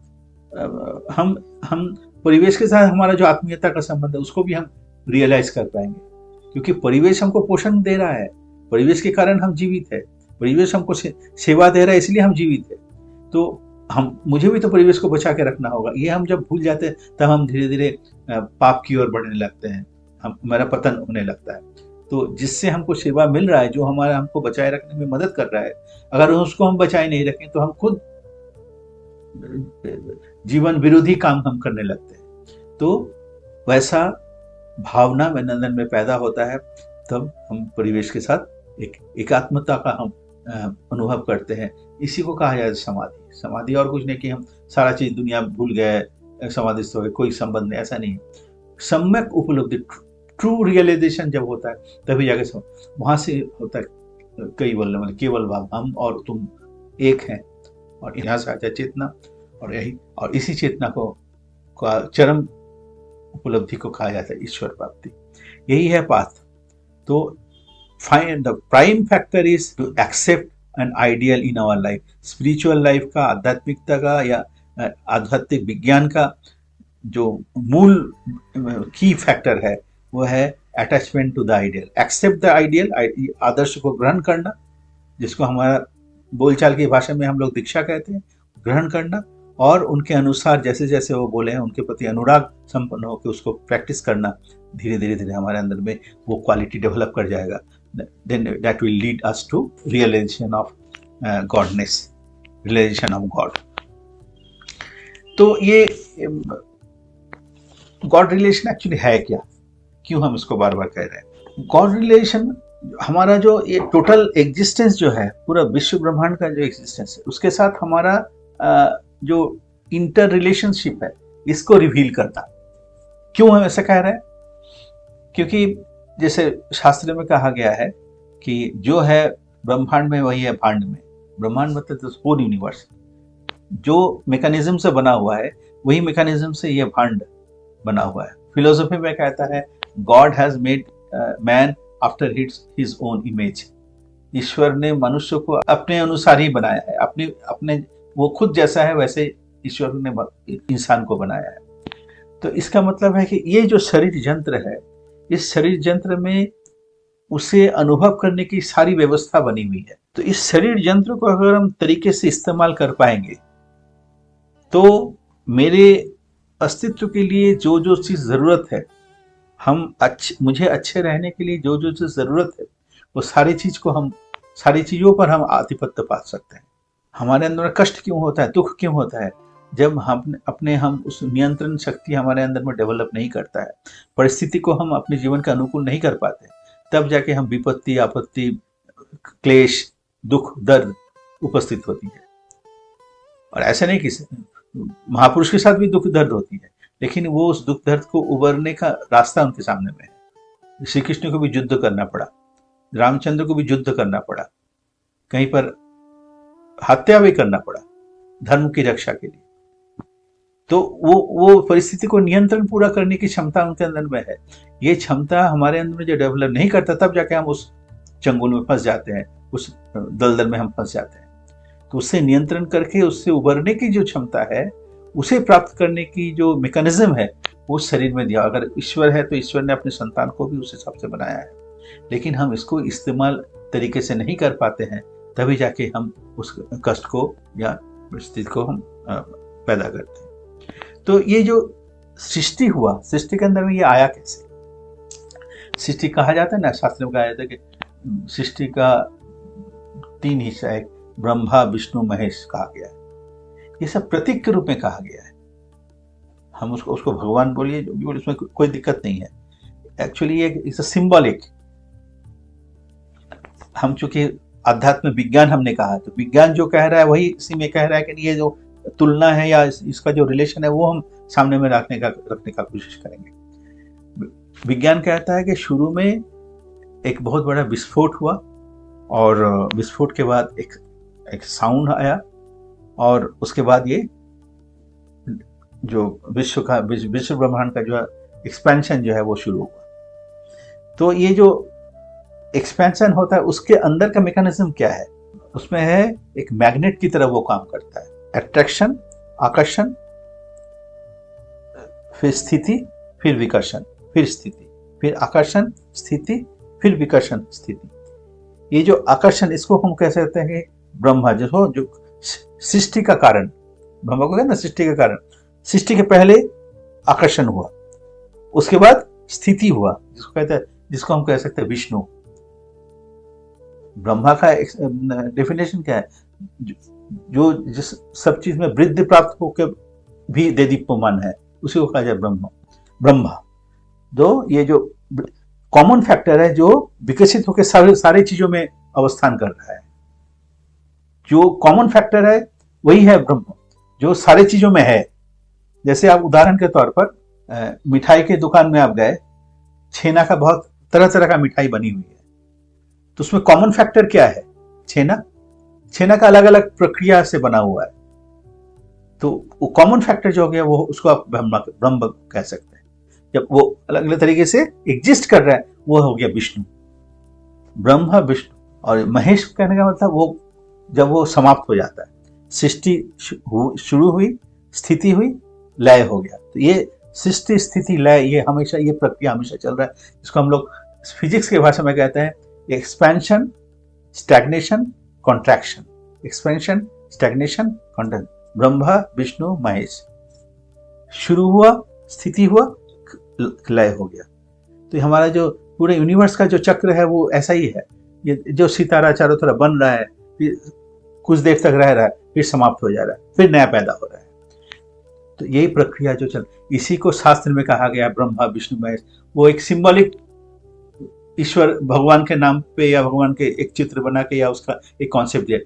परिवेश के साथ हमारा जो आत्मीयता का संबंध है उसको भी हम रियलाइज कर पाएंगे, क्योंकि परिवेश हमको पोषण दे रहा है, परिवेश के कारण हम जीवित है, परिवेश हमको सेवा दे रहा है, इसलिए हम जीवित है। तो मुझे भी तो परिवेश को बचा के रखना होगा। ये हम जब भूल जाते हैं तब हम धीरे धीरे पाप की ओर बढ़ने लगते हैं, हमारा पतन होने लगता है। तो जिससे हमको सेवा मिल रहा है, जो हमारा हमको बचाए रखने में मदद कर रहा है, अगर उसको हम बचाए नहीं रखें तो हम खुद जीवन विरोधी काम हम करने लगते हैं। तो वैसा भावना मेरे अंदर में पैदा होता है, तब हम परिवेश के साथ एक एकात्मता का हम अनुभव करते हैं। इसी को कहा जाता है समाधि। समाधि और कुछ नहीं कि हम सारा चीज दुनिया भूल गए, समाधिस्थ हो गए, कोई संबंध नहीं, ऐसा नहीं है। सम्यक उपलब्धि, ट्रू रियलाइजेशन जब होता है तभी जाके वहां से होता है केवल भाव, हम और तुम एक हैं, और यहाँ से आता है चेतना, और इसी चेतना को चरम उपलब्धि को कहा जाता है ईश्वर प्राप्ति। यही है पाथ। तो the prime factor is to accept an ideal in our life. Spiritual life का, आध्यात्मिकता का या आध्यात्मिक विज्ञान का जो मूल की फैक्टर है वो है attachment to the ideal. Accept the ideal, आदर्श को ग्रहण करना, जिसको हमारा बोलचाल की भाषा में हम लोग दीक्षा कहते हैं, ग्रहण करना, और उनके अनुसार जैसे जैसे वो बोले हैं उनके प्रति अनुराग संपन्न होकर उसको प्रैक्टिस करना। धीरे धीरे धीरे हमारे अंदर में वो क्वालिटी डेवलप कर जाएगा। Then that will lead us to realisation of goodness, realisation of God. तो ये गॉड रिलेशन एक्चुअली है क्या, क्यों हम इसको बार बार कह रहे हैं? गॉड रिलेशन हमारा जो ये टोटल एग्जिस्टेंस जो है, पूरा विश्व ब्रह्मांड का जो एग्जिस्टेंस है, उसके साथ हमारा जो इंटर रिलेशनशिप है, इसको रिवील करता। क्यों हम ऐसा कह रहे हैं? क्योंकि जैसे शास्त्र में कहा गया है कि जो है ब्रह्मांड में वही है भांड में। ब्रह्मांड मतलब तो होल यूनिवर्स जो मैकेनिज्म से बना हुआ है, वही मैकेनिज्म से ये भांड बना हुआ है। फिलोसफी में कहता है God has made man after his own image. ईश्वर ने मनुष्य को अपने अनुसार ही बनाया है, अपने वो खुद जैसा है वैसे ईश्वर ने इंसान को बनाया है। तो इसका मतलब है कि ये जो शरीर यंत्र है, इस शरीर यंत्र में उसे अनुभव करने की सारी व्यवस्था बनी हुई है। तो इस शरीर यंत्र को अगर हम तरीके से इस्तेमाल कर पाएंगे तो मेरे अस्तित्व के लिए जो जो चीज जरूरत है, मुझे अच्छे रहने के लिए जो जो चीज जरूरत है, वो सारी चीजों पर हम आधिपत्य पा सकते हैं। हमारे अंदर कष्ट क्यों होता है, दुख क्यों होता है? जब हम उस नियंत्रण शक्ति हमारे अंदर में डेवलप नहीं करता है, परिस्थिति को हम अपने जीवन के अनुकूल नहीं कर पाते, तब जाके हम विपत्ति, आपत्ति, क्लेश, दुख, दर्द उपस्थित होती है। और ऐसा नहीं कि महापुरुष के साथ भी दुख दर्द होती है, लेकिन वो उस दुख दर्द को उबरने का रास्ता उनके सामने में है। श्री कृष्ण को भी युद्ध करना पड़ा, रामचंद्र को भी युद्ध करना पड़ा, कहीं पर हत्या भी करना पड़ा धर्म की रक्षा के लिए। तो वो परिस्थिति को नियंत्रण पूरा करने की क्षमता उनके अंदर में है। ये क्षमता हमारे अंदर में जो डेवलप नहीं करता, तब जाके हम उस चंगुल में फंस जाते हैं, उस दलदल में हम फंस जाते हैं। तो उससे नियंत्रण करके उससे उबरने की जो क्षमता है, उसे प्राप्त करने की जो मैकेनिज्म है, वो शरीर में दिया। अगर ईश्वर है तो ईश्वर ने अपने संतान को भी उस हिसाब से बनाया है, लेकिन हम इसको इस्तेमाल तरीके से नहीं कर पाते हैं, तभी जाके हम उस कष्ट को या स्थिति को हम पैदा करते हैं। तो ये जो सृष्टि हुआ, सृष्टि के अंदर में ये आया कैसे? सृष्टि कहा जाता है ना, शास्त्र में कहा जाता है कि सृष्टि का 3 हिस्सा है, ब्रह्मा, विष्णु, महेश कहा गया है। ये सब प्रतीक के रूप में कहा गया है। हम उसको भगवान बोलिए, जो भी बोलिए, उसमें कोई दिक्कत नहीं है। एक्चुअली ये इट्स अ सिंबॉलिक। हम चूंकि अध्यात्म विज्ञान हमने कहा, तो विज्ञान जो कह रहा है वही इसी में कह रहा है कि ये जो तुलना है या इसका जो रिलेशन है वो हम सामने में रखने का कोशिश करेंगे। विज्ञान कहता है कि शुरू में एक बहुत बड़ा विस्फोट हुआ, और विस्फोट के बाद एक साउंड आया, और उसके बाद ये जो विश्व ब्रह्मांड का जो एक्सपेंशन जो है वो शुरू हुआ। तो ये जो एक्सपेंशन होता है, उसके अंदर का मैकेनिज्म क्या है? उसमें है एक मैग्नेट की तरह वो काम करता है। अट्रैक्शन, आकर्षण, फिर स्थिति, फिर विकर्षण, फिर स्थिति, फिर आकर्षण, स्थिति, फिर विकर्षण, स्थिति। ये जो आकर्षण, इसको हम कह सकते हैं ब्रह्मा, जो सृष्टि का कारण, ब्रह्मा को कहते हैं ना सृष्टि का कारण। सृष्टि के पहले आकर्षण हुआ, उसके बाद स्थिति हुआ, जिसको हम कह सकते हैं विष्णु। ब्रह्मा का डेफिनेशन क्या है? जो जिस सब चीज में वृद्धि प्राप्त होकर भी देदीप्यमान है, उसी को कहा जाए ब्रह्मा। तो ये जो कॉमन फैक्टर है, जो विकसित होकर सारे चीजों में अवस्थान कर रहा है, जो कॉमन फैक्टर है वही है ब्रह्म, जो सारे चीजों में है। जैसे आप उदाहरण के तौर पर मिठाई के दुकान में आप गए, छेना का बहुत तरह तरह का मिठाई बनी हुई है, तो उसमें कॉमन फैक्टर क्या है? छेना का अलग अलग प्रक्रिया से बना हुआ है। तो वो कॉमन फैक्टर जो हो गया, वो उसको आप ब्रह्म कह सकते हैं। जब वो अलग अलग तरीके से एग्जिस्ट कर रहा है, वो हो गया विष्णु, ब्रह्मा, विष्णु। और महेश कहने का मतलब वो जब वो समाप्त हो जाता है, सृष्टि शुरू हुई, स्थिति हुई, लय हो गया। तो ये सृष्टि, स्थिति, लय, ये प्रक्रिया हमेशा चल रहा है। इसको हम लोग फिजिक्स की भाषा में कहते हैं expansion, stagnation, contraction. Expansion, stagnation, contraction. Brahma, Vishnu, Mahesh. शुरू हुआ, स्थिति हुआ, लय हो गया। तो हमारा जो पूरे यूनिवर्स का जो चक्र है वो ऐसा ही है। ये जो सितारा चारों तरफ बन रहा है, फिर कुछ देर तक रह रहा है, फिर समाप्त हो जा रहा है, फिर नया पैदा हो रहा है। तो यही प्रक्रिया जो चल, इसी को शास्त्र में कहा गया ब्रह्मा, विष्णु, महेश। वो एक सिंबॉलिक ईश्वर, भगवान के नाम पे या भगवान के एक चित्र बना के या उसका एक कॉन्सेप्ट दिया,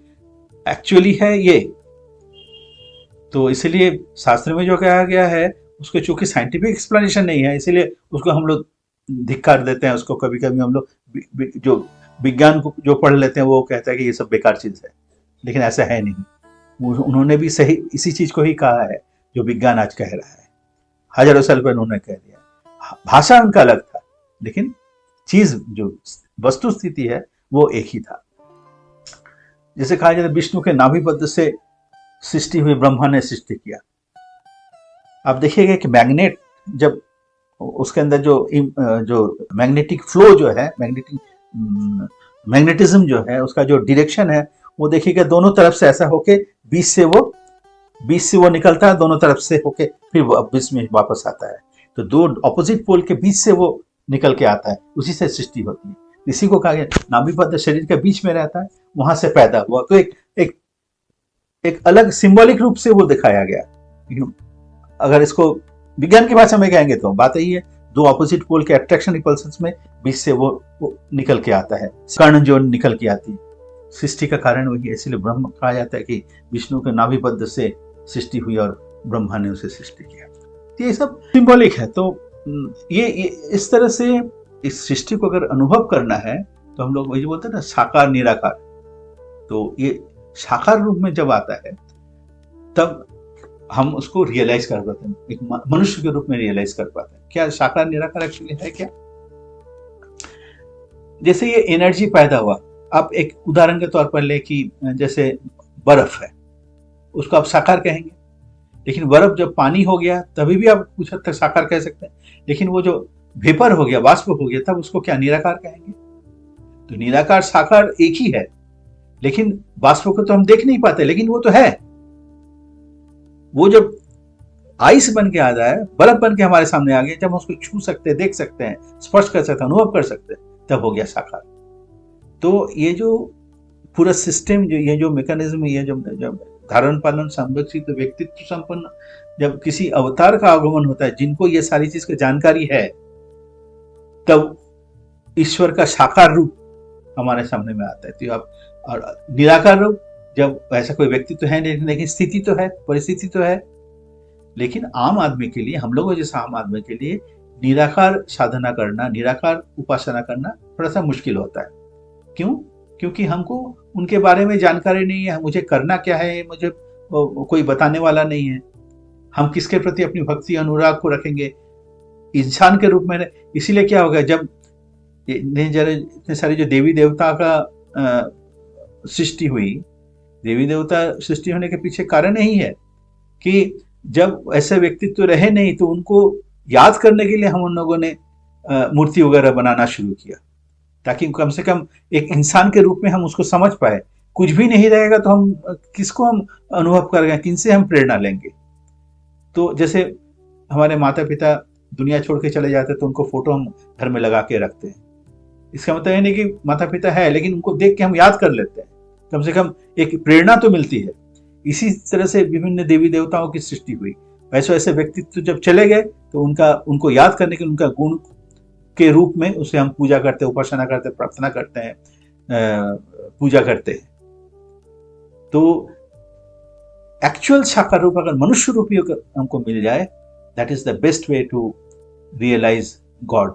एक्चुअली है ये। तो इसलिए शास्त्र में जो कहा गया है उसको चूंकि साइंटिफिक एक्सप्लेनेशन नहीं है, इसीलिए उसको हम लोग धिक्कार देते हैं। उसको कभी कभी हम लोग जो विज्ञान को जो पढ़ लेते हैं वो कहता है कि ये सब बेकार चीज है, लेकिन ऐसा है नहीं। उन्होंने भी सही इसी चीज को ही कहा है जो विज्ञान आज कह रहा है। हजारों साल पहले उन्होंने कह दिया। भाषा उनका अलग था, लेकिन चीज जो वस्तु स्थिति है वो एक ही था। जैसे कहा जाता है विष्णु के नाभिपद्म से सृष्टि हुई, ब्रह्मा ने सृष्टि किया। आप देखिएगा कि मैग्नेट, जब उसके अंदर जो मैग्नेटिक फ्लो जो है, मैग्नेटिक मैग्नेटिज्म जो है उसका जो डायरेक्शन है वो देखिएगा दोनों तरफ से ऐसा होके बीच से वो निकलता है, दोनों तरफ से होके फिर वो बीच में वापस आता है। तो दो ऑपोजिट पोल के बीच से वो निकल के आता है, उसी से सृष्टि होती है। इसी को कहा गया नाभिपद्म शरीर के बीच में रहता है, वहां से पैदा हुआ। तो एक एक अलग सिंबॉलिक रूप से वो दिखाया गया। अगर इसको विज्ञान की भाषा में कहेंगे तो बात यही है, दो ऑपोजिट पोल के अट्रैक्शन रिपल्शन में बीच से वो निकल के आता है, कर्ण जो निकल के आती है। सृष्टि का कारण वही है, इसलिए ब्रह्म कहा जाता है कि विष्णु के नाभिपद्म से सृष्टि हुई और ब्रह्मा ने उसे सृष्टि किया। तो ये सब सिंबॉलिक है। तो ये इस तरह से इस सृष्टि को अगर अनुभव करना है तो हम लोग वही बोलते हैं ना, साकार निराकार। तो ये साकार रूप में जब आता है तब हम उसको रियलाइज कर पाते हैं, एक मनुष्य के रूप में रियलाइज कर पाते हैं। क्या साकार निराकार एक्चुअली है क्या? जैसे ये एनर्जी पैदा हुआ, आप एक उदाहरण के तौर पर ले कि जैसे बर्फ है, उसको आप साकार कहेंगे, लेकिन बर्फ जब पानी हो गया तभी भी आप कुछ हद तक साकार कह सकते हैं। लेकिन वो जो वेपर हो गया, वाष्प हो गया, तब उसको क्या निराकार कहेंगे? तो निराकार साकार एक ही है, लेकिन वाष्प को तो हम देख नहीं पाते, लेकिन वो तो है। वो जब आइस बन के आ जाए, बर्फ बन के हमारे सामने आ गया, जब हम उसको छू सकते हैं, देख सकते हैं, स्पर्श कर सकते हैं, अनुभव कर सकते हैं, तब हो गया साकार। तो ये जो पूरा सिस्टम, जो ये जो मैकेनिज्म, ये जब धारण पालन संरक्षित व्यक्तित्व संपन्न जब किसी अवतार का आगमन होता है जिनको ये सारी चीज की जानकारी है, तब ईश्वर का साकार रूप हमारे सामने में आता है। तो आप और निराकार रूप, जब ऐसा कोई व्यक्ति तो है नहीं, लेकिन स्थिति तो है, परिस्थिति तो है। लेकिन आम आदमी के लिए, हम लोगों जैसा आम आदमी के लिए निराकार साधना करना, निराकार उपासना करना थोड़ा सा मुश्किल होता है। क्यों? क्योंकि हमको उनके बारे में जानकारी नहीं है, मुझे करना क्या है मुझे कोई बताने वाला नहीं है। हम किसके प्रति अपनी भक्ति अनुराग को रखेंगे इंसान के रूप में? इसीलिए क्या होगा, जब इतने सारी जो देवी देवता का सृष्टि हुई, देवी देवता सृष्टि होने के पीछे कारण यही है कि जब ऐसे व्यक्तित्व रहे नहीं तो उनको याद करने के लिए हम उन लोगों ने मूर्ति वगैरह बनाना शुरू किया, ताकि कम से कम एक इंसान के रूप में हम उसको समझ पाए। कुछ भी नहीं रहेगा तो हम किसको हम अनुभव करेंगे, किनसे हम प्रेरणा लेंगे? तो जैसे हमारे माता पिता दुनिया छोड़ के चले जाते तो उनको फोटो हम घर में लगा के रखते हैं। इसका मतलब ये नहीं कि माता पिता है, लेकिन उनको देख के हम याद कर लेते हैं, कम से कम एक प्रेरणा तो मिलती है। इसी तरह से विभिन्न देवी देवताओं की सृष्टि हुई। वैसे ऐसे व्यक्तित्व जब चले गए तो उनको याद करने के, उनका गुण के रूप में उसे हम पूजा करते हैं, उपासना करते हैं, प्रार्थना करते हैं, पूजा करते हैं। तो एक्चुअल साकार रूप अगर मनुष्य रूप हमको मिल जाए, that is the best way to realise God.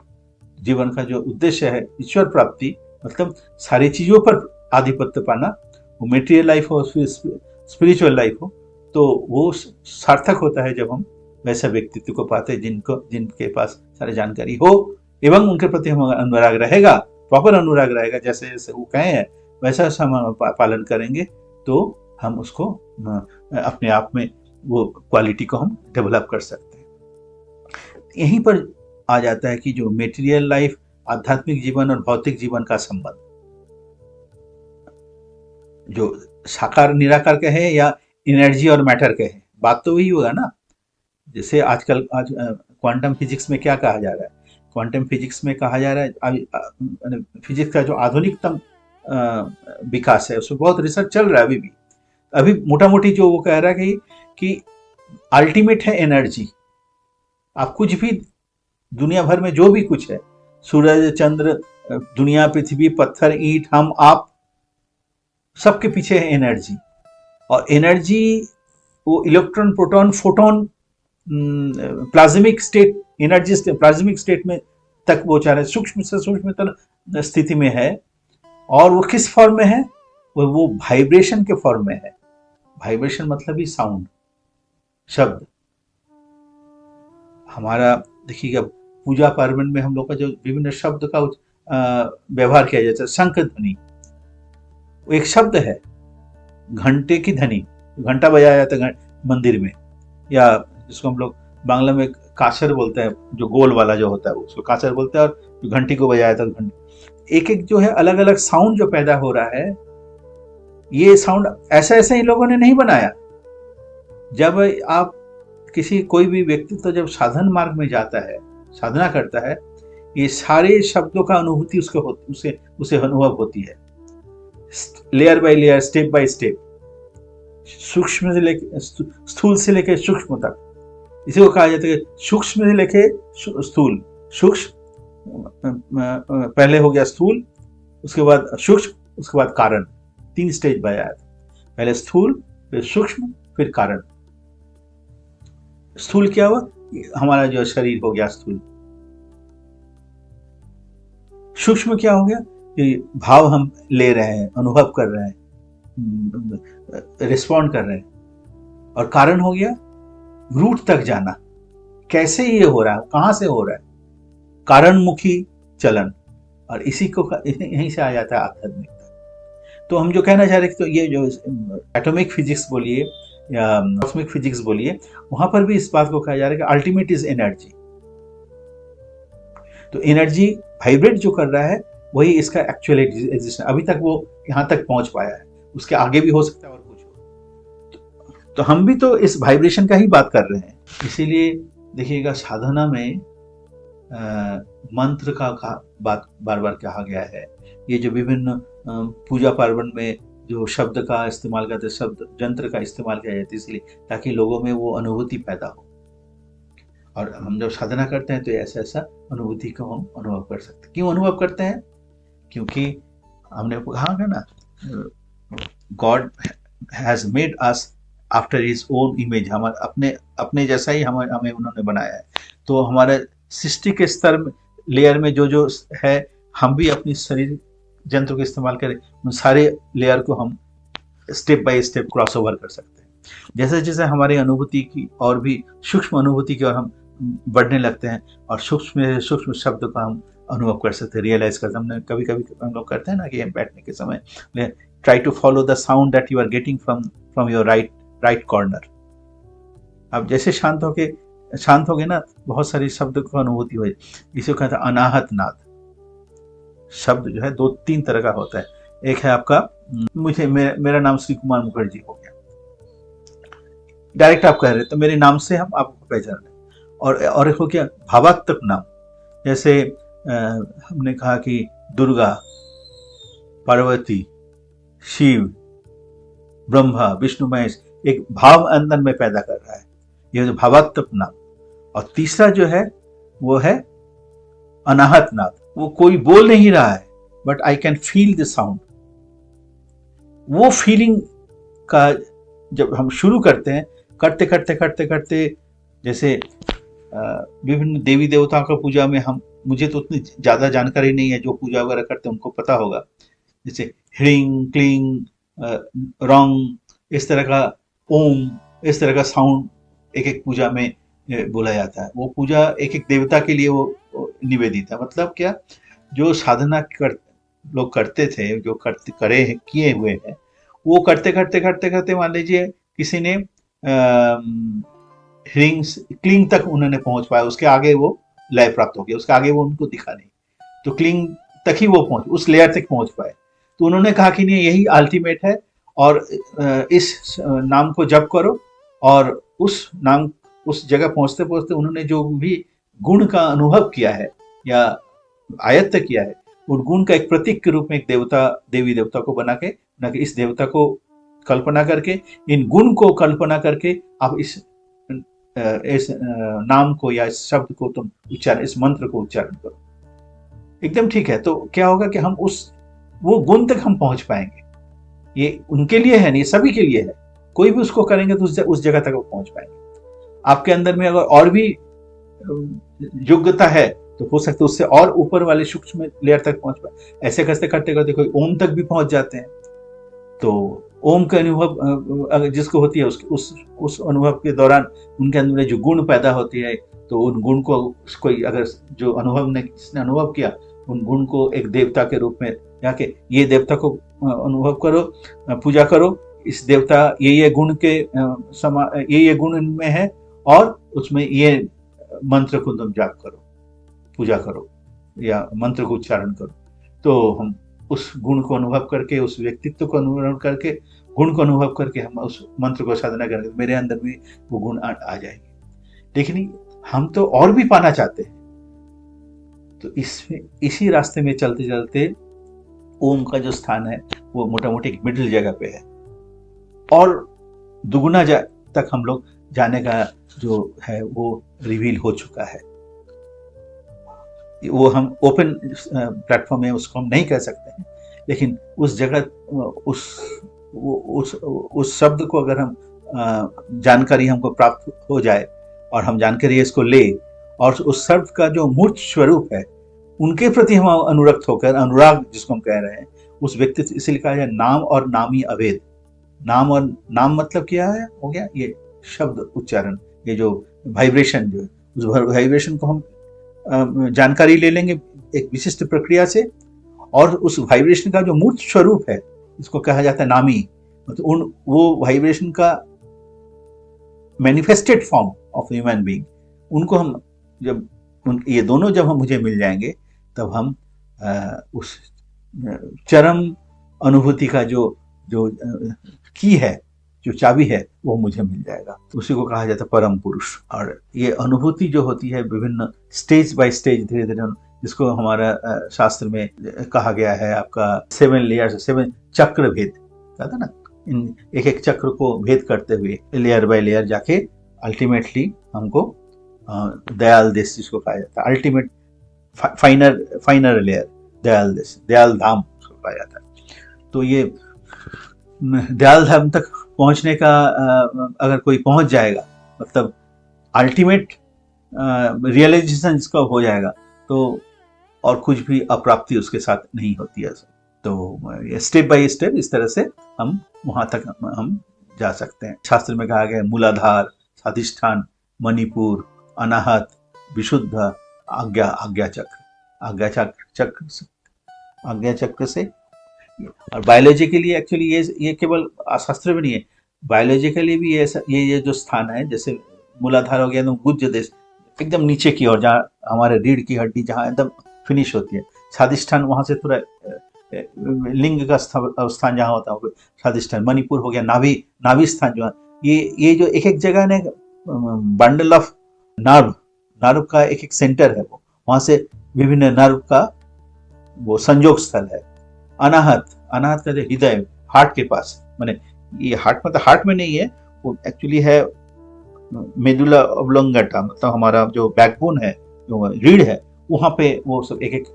जीवन का जो उद्देश्य है ईश्वर प्राप्ति, मतलब सारी चीजों पर आधिपत्य पाना, वो मेटेरियल लाइफ हो, स्पिरिचुअल लाइफ हो, तो वो सार्थक होता है जब हम वैसा व्यक्तित्व को पाते हैं जिनके पास सारी जानकारी हो एवं उनके प्रति हम अनुराग रहेगा, प्रॉपर अनुराग रहेगा, जैसे जैसे वो कहे हैं वैसा हम पालन करेंगे, तो हम उसको अपने आप में वो क्वालिटी को हम डेवलप कर सकते हैं। यहीं पर आ जाता है कि जो मेटेरियल लाइफ, आध्यात्मिक जीवन और भौतिक जीवन का संबंध, जो साकार निराकार के है या एनर्जी और मैटर के है, बात तो वही होगा ना। जैसे आज क्वांटम फिजिक्स में क्या कहा जा रहा है, क्वांटम फिजिक्स में कहा जा रहा है, फिजिक्स का जो आधुनिकतम विकास है उसमें बहुत रिसर्च चल रहा है अभी मोटा मोटी जो वो कह रहा है कि अल्टीमेट है एनर्जी। आप कुछ भी दुनिया भर में जो भी कुछ है, सूरज, चंद्र, दुनिया, पृथ्वी, पत्थर, ईंट, हम, आप, सबके पीछे है एनर्जी। और एनर्जी वो electron, proton, photon, plasmic state, energy plasmic state में तक वो चाह रहे, सूक्ष्म से सूक्ष्मतम स्थिति में है। और वो किस फॉर्म में है? वो वाइब्रेशन के फॉर्म में है। वाइब्रेशन मतलब ही साउंड, शब्द। हमारा देखिएगा पूजा पार्वण में हम लोग का जो विभिन्न शब्द का व्यवहार किया जाता है, शंख ध्वनि वो एक शब्द है, घंटे की ध्वनि, घंटा बजाया जाता है मंदिर में, या जिसको हम लोग बांग्ला में कासर बोलते हैं, जो गोल वाला जो होता है उसको कासर बोलते हैं, और घंटी को बजाया जाता है घंटी। एक एक जो है अलग अलग साउंड जो पैदा हो रहा है, ये साउंड ऐसा ऐसा इन लोगों ने नहीं बनाया। जब आप कोई भी व्यक्ति तो जब साधन मार्ग में जाता है, साधना करता है, ये सारे शब्दों का अनुभूति उसे उसे अनुभव होती है, layer by layer, step by step, सूक्ष्म से लेके स्थूल से लेके सूक्ष्म तक। इसी को कहा जाता है सूक्ष्म से लेके स्थूल। सूक्ष्म पहले हो गया स्थूल, उसके बाद सूक्ष्म, उसके बाद कारण। 3 स्टेज बनाया था, पहले स्थूल, फिर सूक्ष्म, फिर कारण। स्थूल क्या हुआ? हमारा जो शरीर हो गया स्थूल। सूक्ष्म क्या हो गया? कि भाव हम ले रहे हैं, अनुभव कर रहे हैं, रिस्पॉन्ड कर रहे हैं। और कारण हो गया रूट तक जाना, कैसे ये हो रहा है, कहां से हो रहा है, कारणमुखी चलन। और इसी को यहीं से आ जाता है आध्यात्मिकता। तो हम जो कहना चाह रहे थे, तो ये जो एटॉमिक फिजिक्स बोलिए या कॉस्मिक फिजिक्स बोलिए, वहां पर भी इस बात को कहा जा रहा है कि अल्टीमेट इज एनर्जी। तो एनर्जी वाइब्रेट जो कर रहा है वही इसका एक्चुअल एग्जिस्टेंस। अभी तक वो यहां तक पहुंच पाया है, उसके आगे भी हो सकता है और कुछ हो। तो हम भी तो इस वाइब्रेशन का ही बात कर रहे हैं। इसीलिए देखिएगा, साधना में मंत्र का बात बार बार कहा गया है। ये जो विभिन्न पूजा पार्वण में जो शब्द का इस्तेमाल करते, शब्द यंत्र का इस्तेमाल किया जाता है, इसलिए ताकि लोगों में वो अनुभूति पैदा हो। और हम जब साधना करते हैं तो ऐसा ऐसा अनुभूति को हम अनुभव कर सकते हैं। क्यों अनुभव करते हैं? क्योंकि हमने कहा ना, God has made us after his own image. हम अपने जैसा ही हमें उन्होंने बनाया है। तो हमारे सृष्टि के स्तर में, लेयर में जो जो है, हम भी अपनी शरीर यंत्र को इस्तेमाल करें, उन सारे लेयर को हम step by step cross over कर सकते हैं। जैसे जैसे हमारी अनुभूति की और भी सूक्ष्म अनुभूति की ओर हम बढ़ने लगते हैं, और सूक्ष्म सूक्ष्म शब्द का हम अनुभव कर सकते हैं, रियलाइज करते हैं। हमने कभी कभी हम लोग करते हैं ना कि बैठने के समय try to follow the sound that you are getting from your right corner. अब जैसे शांत हो गए ना, बहुत सारी शब्द को अनुभूति हुई। इसे कहते हैं अनाहत नाद। शब्द जो है 2-3 तरह का होता है। एक है आपका, मेरा नाम श्री कुमार मुखर्जी हो गया, डायरेक्ट आप कह रहे तो मेरे नाम से हम आपको पहचान रहे। और एक हो गया भावात्मक नाम। जैसे हमने कहा कि दुर्गा, पार्वती, शिव, ब्रह्मा, विष्णु, महेश, एक भाव अंदर में पैदा कर रहा है, यह जो भावात्मक नाम। और तीसरा जो है वो है अनाहत नाद। वो कोई बोल नहीं रहा है, but I can feel the sound. वो फीलिंग का जब हम शुरू करते हैं, करते करते करते करते, जैसे विभिन्न देवी देवताओं का पूजा में मुझे तो उतनी ज्यादा जानकारी नहीं है, जो पूजा वगैरह करते हैं उनको पता होगा। जैसे ह्रीं क्लीं रॉन्ग, इस तरह का ओम, इस तरह का साउंड एक एक पूजा में बोला जाता है। वो पूजा एक एक देवता के लिए वो निवेदित है। मतलब क्या, जो साधना लोग करते थे, जो किए हुए हैं, वो करते करते करते करते मान लीजिए किसी ने क्लिंग तक उन्होंने पहुंच पाया, उसके आगे वो लय प्राप्त हो गया, उसके आगे वो उनको दिखा नहीं, तो क्लिंग तक ही वो उस लेयर तक पहुंच पाए। तो उन्होंने कहा कि नहीं, यही अल्टीमेट है, और इस नाम को जप करो। और उस जगह पहुंचते पहुंचते उन्होंने जो भी गुण का अनुभव किया है या आयत्त किया है, उन गुण का एक प्रतीक के रूप में एक देवी देवता को बना के इस देवता को कल्पना करके, इन गुण को कल्पना करके आप इस नाम को या इस शब्द को तुम इस मंत्र को उच्चारण करो। एकदम ठीक है। तो क्या होगा कि हम वो गुण तक हम पहुंच पाएंगे। ये उनके लिए है नहीं, सभी के लिए है। कोई भी उसको करेंगे तो उस जगह तक वो पहुंच पाएंगे। आपके अंदर में अगर और भी योग्यता है तो हो सकता है उससे और ऊपर वाले सूक्ष्म लेयर तक पहुंच पाए। ऐसे करते करते करते कोई ओम तक भी पहुंच जाते हैं। तो ओम का अनुभव अगर जिसको होती है, उस अनुभव के दौरान उनके अंदर में जो गुण पैदा होती है, तो उन गुण को कोई अगर जो जिसने अनुभव किया, उन गुण को एक देवता के रूप में जाके ये देवता को अनुभव करो, पूजा करो। इस देवता ये गुण के ये गुण इनमें है, और उसमें ये मंत्र को तुम जाप करो, पूजा करो या मंत्र को उच्चारण करो। तो हम उस गुण को अनुभव करके, उस व्यक्तित्व को अनुभव करके, गुण को अनुभव करके हम उस मंत्र को साधना करेंगे, मेरे अंदर भी वो गुण आ जाएंगे। लेकिन हम तो और भी पाना चाहते हैं, तो इसमें इसी रास्ते में चलते चलते ओम का जो स्थान है वो मोटा मोटी एक मिडिल जगह पे है, और दुगुना तक हम लोग जाने का जो है वो रिवील हो चुका है। वो हम ओपन प्लेटफॉर्म है, उसको हम नहीं कह सकते हैं, लेकिन उस जगह उस शब्द को अगर हम जानकारी हमको प्राप्त हो जाए और हम जानकारी इसको ले, और उस शब्द का जो मूर्त स्वरूप है उनके प्रति हम अनुरक्त होकर, अनुराग जिसको हम कह रहे हैं, उस व्यक्ति, इसलिए कहा जाए नाम और नामी अभेद। नाम और नाम मतलब क्या है, हो गया ये शब्द उच्चारण, ये जो वाइब्रेशन जो है, उस वाइब्रेशन को हम जानकारी ले लेंगे एक विशिष्ट प्रक्रिया से, और उस वाइब्रेशन का जो मूर्त स्वरूप है इसको कहा जाता है नामी। मतलब वो वाइब्रेशन का manifested form of human being, उनको हम जब ये दोनों जब हम मुझे मिल जाएंगे, तब हम उस चरम अनुभूति का जो जो की है, जो चाबी है, वो मुझे मिल जाएगा। उसी को कहा जाता है परम पुरुष। और ये अनुभूति जो होती है विभिन्न स्टेज बाय स्टेज, धीरे धीरे, जिसको हमारा शास्त्र में कहा गया है आपका 7 लेयर्स, 7 चक्र भेद, कहता ना, इन एक एक चक्र को भेद करते हुए लेयर बाय लेयर जाके अल्टीमेटली हमको दयाल देश जिसको कहा जाता है, अल्टीमेट फाइनर लेयर दयाल देश, दयाल धाम उसको कहा जाता है। तो ये दयाल धाम तक पहुंचने का अगर कोई पहुंच जाएगा, मतलब अल्टीमेट रियलाइजेशन जिसका हो जाएगा, तो और कुछ भी अप्राप्ति उसके साथ नहीं होती है। तो स्टेप बाय स्टेप इस तरह से हम वहां तक हम जा सकते हैं। शास्त्र में कहा गया है मूलाधार, स्वाधिष्ठान, मणिपुर, अनाहत, विशुद्ध, आज्ञा चक्र से। और बायोलॉजिकली एक्चुअली ये केवल शास्त्र में नहीं है, बायोलॉजिकली भी ये जो स्थान है, जैसे मूलाधार हो गया तो गुज्ज देश एकदम नीचे की ओर, जहाँ हमारे रीढ़ की हड्डी जहाँ एकदम फिनिश होती है, स्वाधिष्ठान वहां से थोड़ा लिंग का स्थान जहाँ होता है स्वाधिष्ठान। मणिपुर हो गया नाभि स्थान, जो है ये जो एक एक जगह ने बंडल ऑफ नर्व का एक एक सेंटर है, वो वहां से विभिन्न नर्व का वो संयोग स्थल है। अनाहत का जो हृदय, हार्ट के पास, माने ये हार्ट मतलब हार्ट में नहीं है, वो एक्चुअली है मेडुला ऑब्लोंगेटा, मतलब हमारा जो बैकबोन है, जो रीढ़ है, वहां पे वो सब एक एक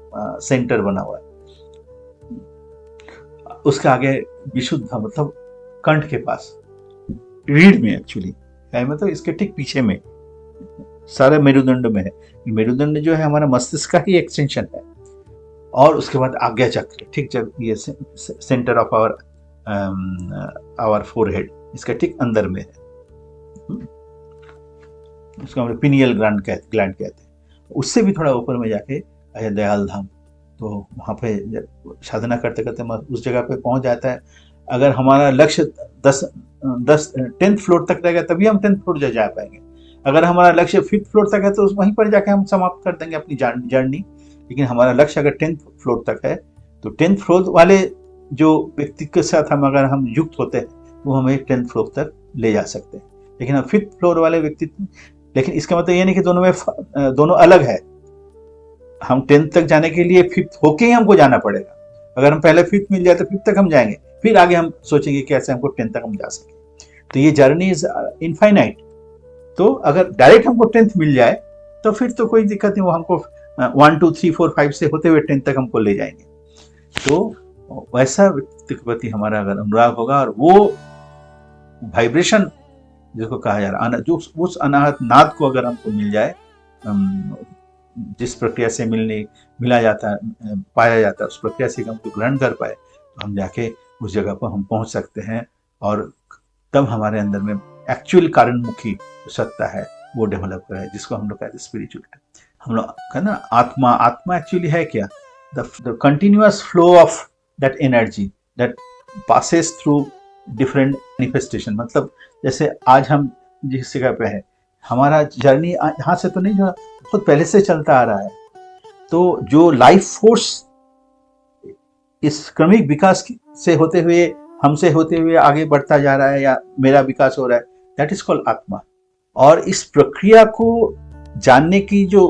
सेंटर बना हुआ है। उसके आगे विशुद्ध मतलब कंठ के पास, रीढ़ में एक्चुअली है, मतलब इसके ठीक पीछे में सारे मेरुदंड में है। मेरुदंड जो है हमारा मस्तिष्क का ही एक्सटेंशन है। और उसके बाद आज्ञा चक्र, ठीक जब ये सेंटर ऑफ आवर फोरहेड, इसका ठीक अंदर में है, उसको हम पिनियल ग्लैंड कहते हैं। उससे भी थोड़ा ऊपर में जाके दयाल धाम, तो वहाँ पे साधना करते करते उस जगह पे पहुंच जाता है। अगर हमारा लक्ष्य 10th फ्लोर तक रहेगा तभी हम 10th फ्लोर जा पाएंगे। अगर हमारा लक्ष्य 5th फ्लोर तक है तो वहीं पर जाके हम समाप्त कर देंगे अपनी जर्नी। लेकिन हमारा लक्ष्य अगर 10th फ्लोर तक है, तो 10th फ्लोर वाले जो व्यक्ति के साथ अगर हम युक्त होते हैं तो हमें 10th फ्लोर तक ले जा सकते हैं। लेकिन 5th फ्लोर वाले व्यक्ति, लेकिन इसका मतलब ये नहीं कि दोनों अलग है। हम 10th तक जाने के लिए 5th होके ही हमको जाना पड़ेगा। अगर हम पहले 5th मिल जाए तो 5th तक हम जाएंगे, फिर आगे हम सोचेंगे कैसे हमको 10th तक हम जा सके। तो ये जर्नी इज इनफाइनाइट। तो अगर डायरेक्ट हमको 10th मिल जाए तो फिर तो कोई दिक्कत नहीं, वो हमको 1 2 3 4 5 से होते हुए 10th तक हमको ले जाएंगे। तो वैसा व्यक्ति के प्रति हमारा अगर अनुराग होगा, और वो वाइब्रेशन जिसको कहा जा रहा है, जो उस अनाहत नाद को अगर हमको मिल जाए, जिस प्रक्रिया से मिला जाता है, पाया जाता है, उस प्रक्रिया से हमको ग्रहण कर पाए, तो हम जाके उस जगह पर हम पहुंच सकते हैं। और तब हमारे अंदर में एक्चुअल कारणमुखी सत्ता है वो डेवलप करे, जिसको हम लोग कहते हैं स्पिरिचुअलिटी। हम लोग कहते हैं ना आत्मा एक्चुअली है क्या? The continuous flow of that energy that passes through different manifestation. मतलब जैसे आज हम जिस जगह पे है, हमारा जर्नी यहाँ से तो नहीं, जो बहुत पहले से चलता आ रहा है। तो जो लाइफ फोर्स इस क्रमिक विकास से होते हुए, हमसे होते हुए आगे बढ़ता जा रहा है, या मेरा विकास हो रहा है, दैट इज कॉल्ड आत्मा। और इस प्रक्रिया को जानने की जो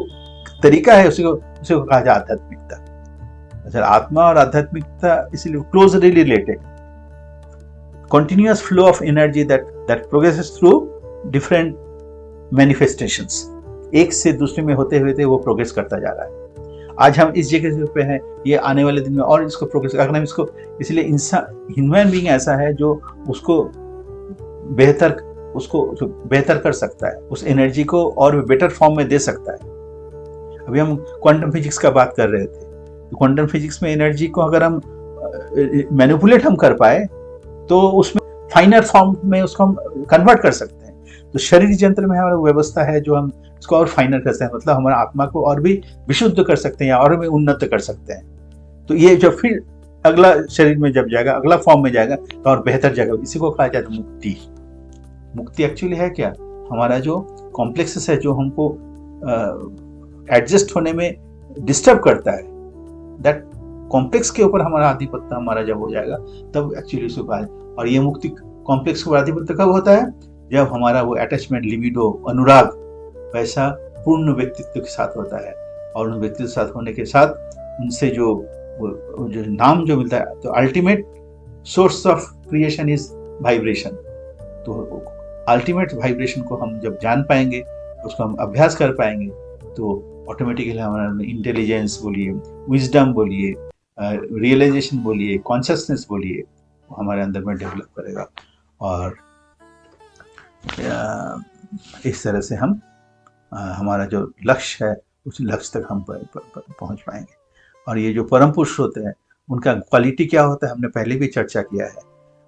तरीका है उसे कहा जाता है आध्यात्मिकता। अच्छा, आत्मा और आध्यात्मिकता इसलिए closely related, continuous flow of energy that progresses through different manifestations, एक से दूसरे में होते हुए वो प्रोग्रेस करता जा रहा है। आज हम इस जगह पे हैं, ये आने वाले दिन में और इसको प्रोग्रेस, अगर हम इसको, इसलिए इंसान, ह्यूमन बीइंग ऐसा है जो उसको बेहतर कर सकता है, उस एनर्जी को और बेटर फॉर्म में दे सकता है। अभी हम क्वांटम फिजिक्स का बात कर रहे थे, क्वांटम फिजिक्स में एनर्जी को अगर हम मैनिपुलेट हम कर पाए तो उसमें फाइनर फॉर्म में उसको हम कन्वर्ट कर सकते हैं। तो शरीर यंत्र में हमारा व्यवस्था है जो हम इसको और फाइनर करते हैं, मतलब हमारा आत्मा को और भी विशुद्ध कर सकते हैं या और भी उन्नत कर सकते हैं। तो ये जब फिर अगला शरीर में जब जाएगा, अगला फॉर्म में जाएगा, तो और बेहतर जाएगा। इसी को कहा जाता है मुक्ति। मुक्ति एक्चुअली है क्या? हमारा जो कॉम्प्लेक्सेस है, जो हमको एडजस्ट होने में डिस्टर्ब करता है, दैट कॉम्प्लेक्स के ऊपर हमारा आधिपत्य हमारा जब हो जाएगा, तब एक्चुअली उसको कहा है। और ये मुक्ति कॉम्प्लेक्स के ऊपर आधिपत्य कब होता है? जब हमारा वो अटैचमेंट, लिबिडो, अनुराग वैसा पूर्ण व्यक्तित्व के साथ होता है। और उन व्यक्तित्व के साथ होने के साथ उनसे जो नाम जो मिलता है, तो ultimate source of creation is vibration. तो अल्टीमेट वाइब्रेशन को हम जब जान पाएंगे, उसको हम अभ्यास कर पाएंगे, तो ऑटोमेटिकली हमारा इंटेलिजेंस बोलिए, विजडम बोलिए, रियलाइजेशन बोलिए, कॉन्शियसनेस बोलिए, वो हमारे अंदर में डेवलप करेगा। और इस तरह से हम हमारा जो लक्ष्य है उस लक्ष्य तक हम पहुंच पाएंगे। और ये जो परम पुरुष होते हैं, उनका क्वालिटी क्या होता है, हमने पहले भी चर्चा किया है,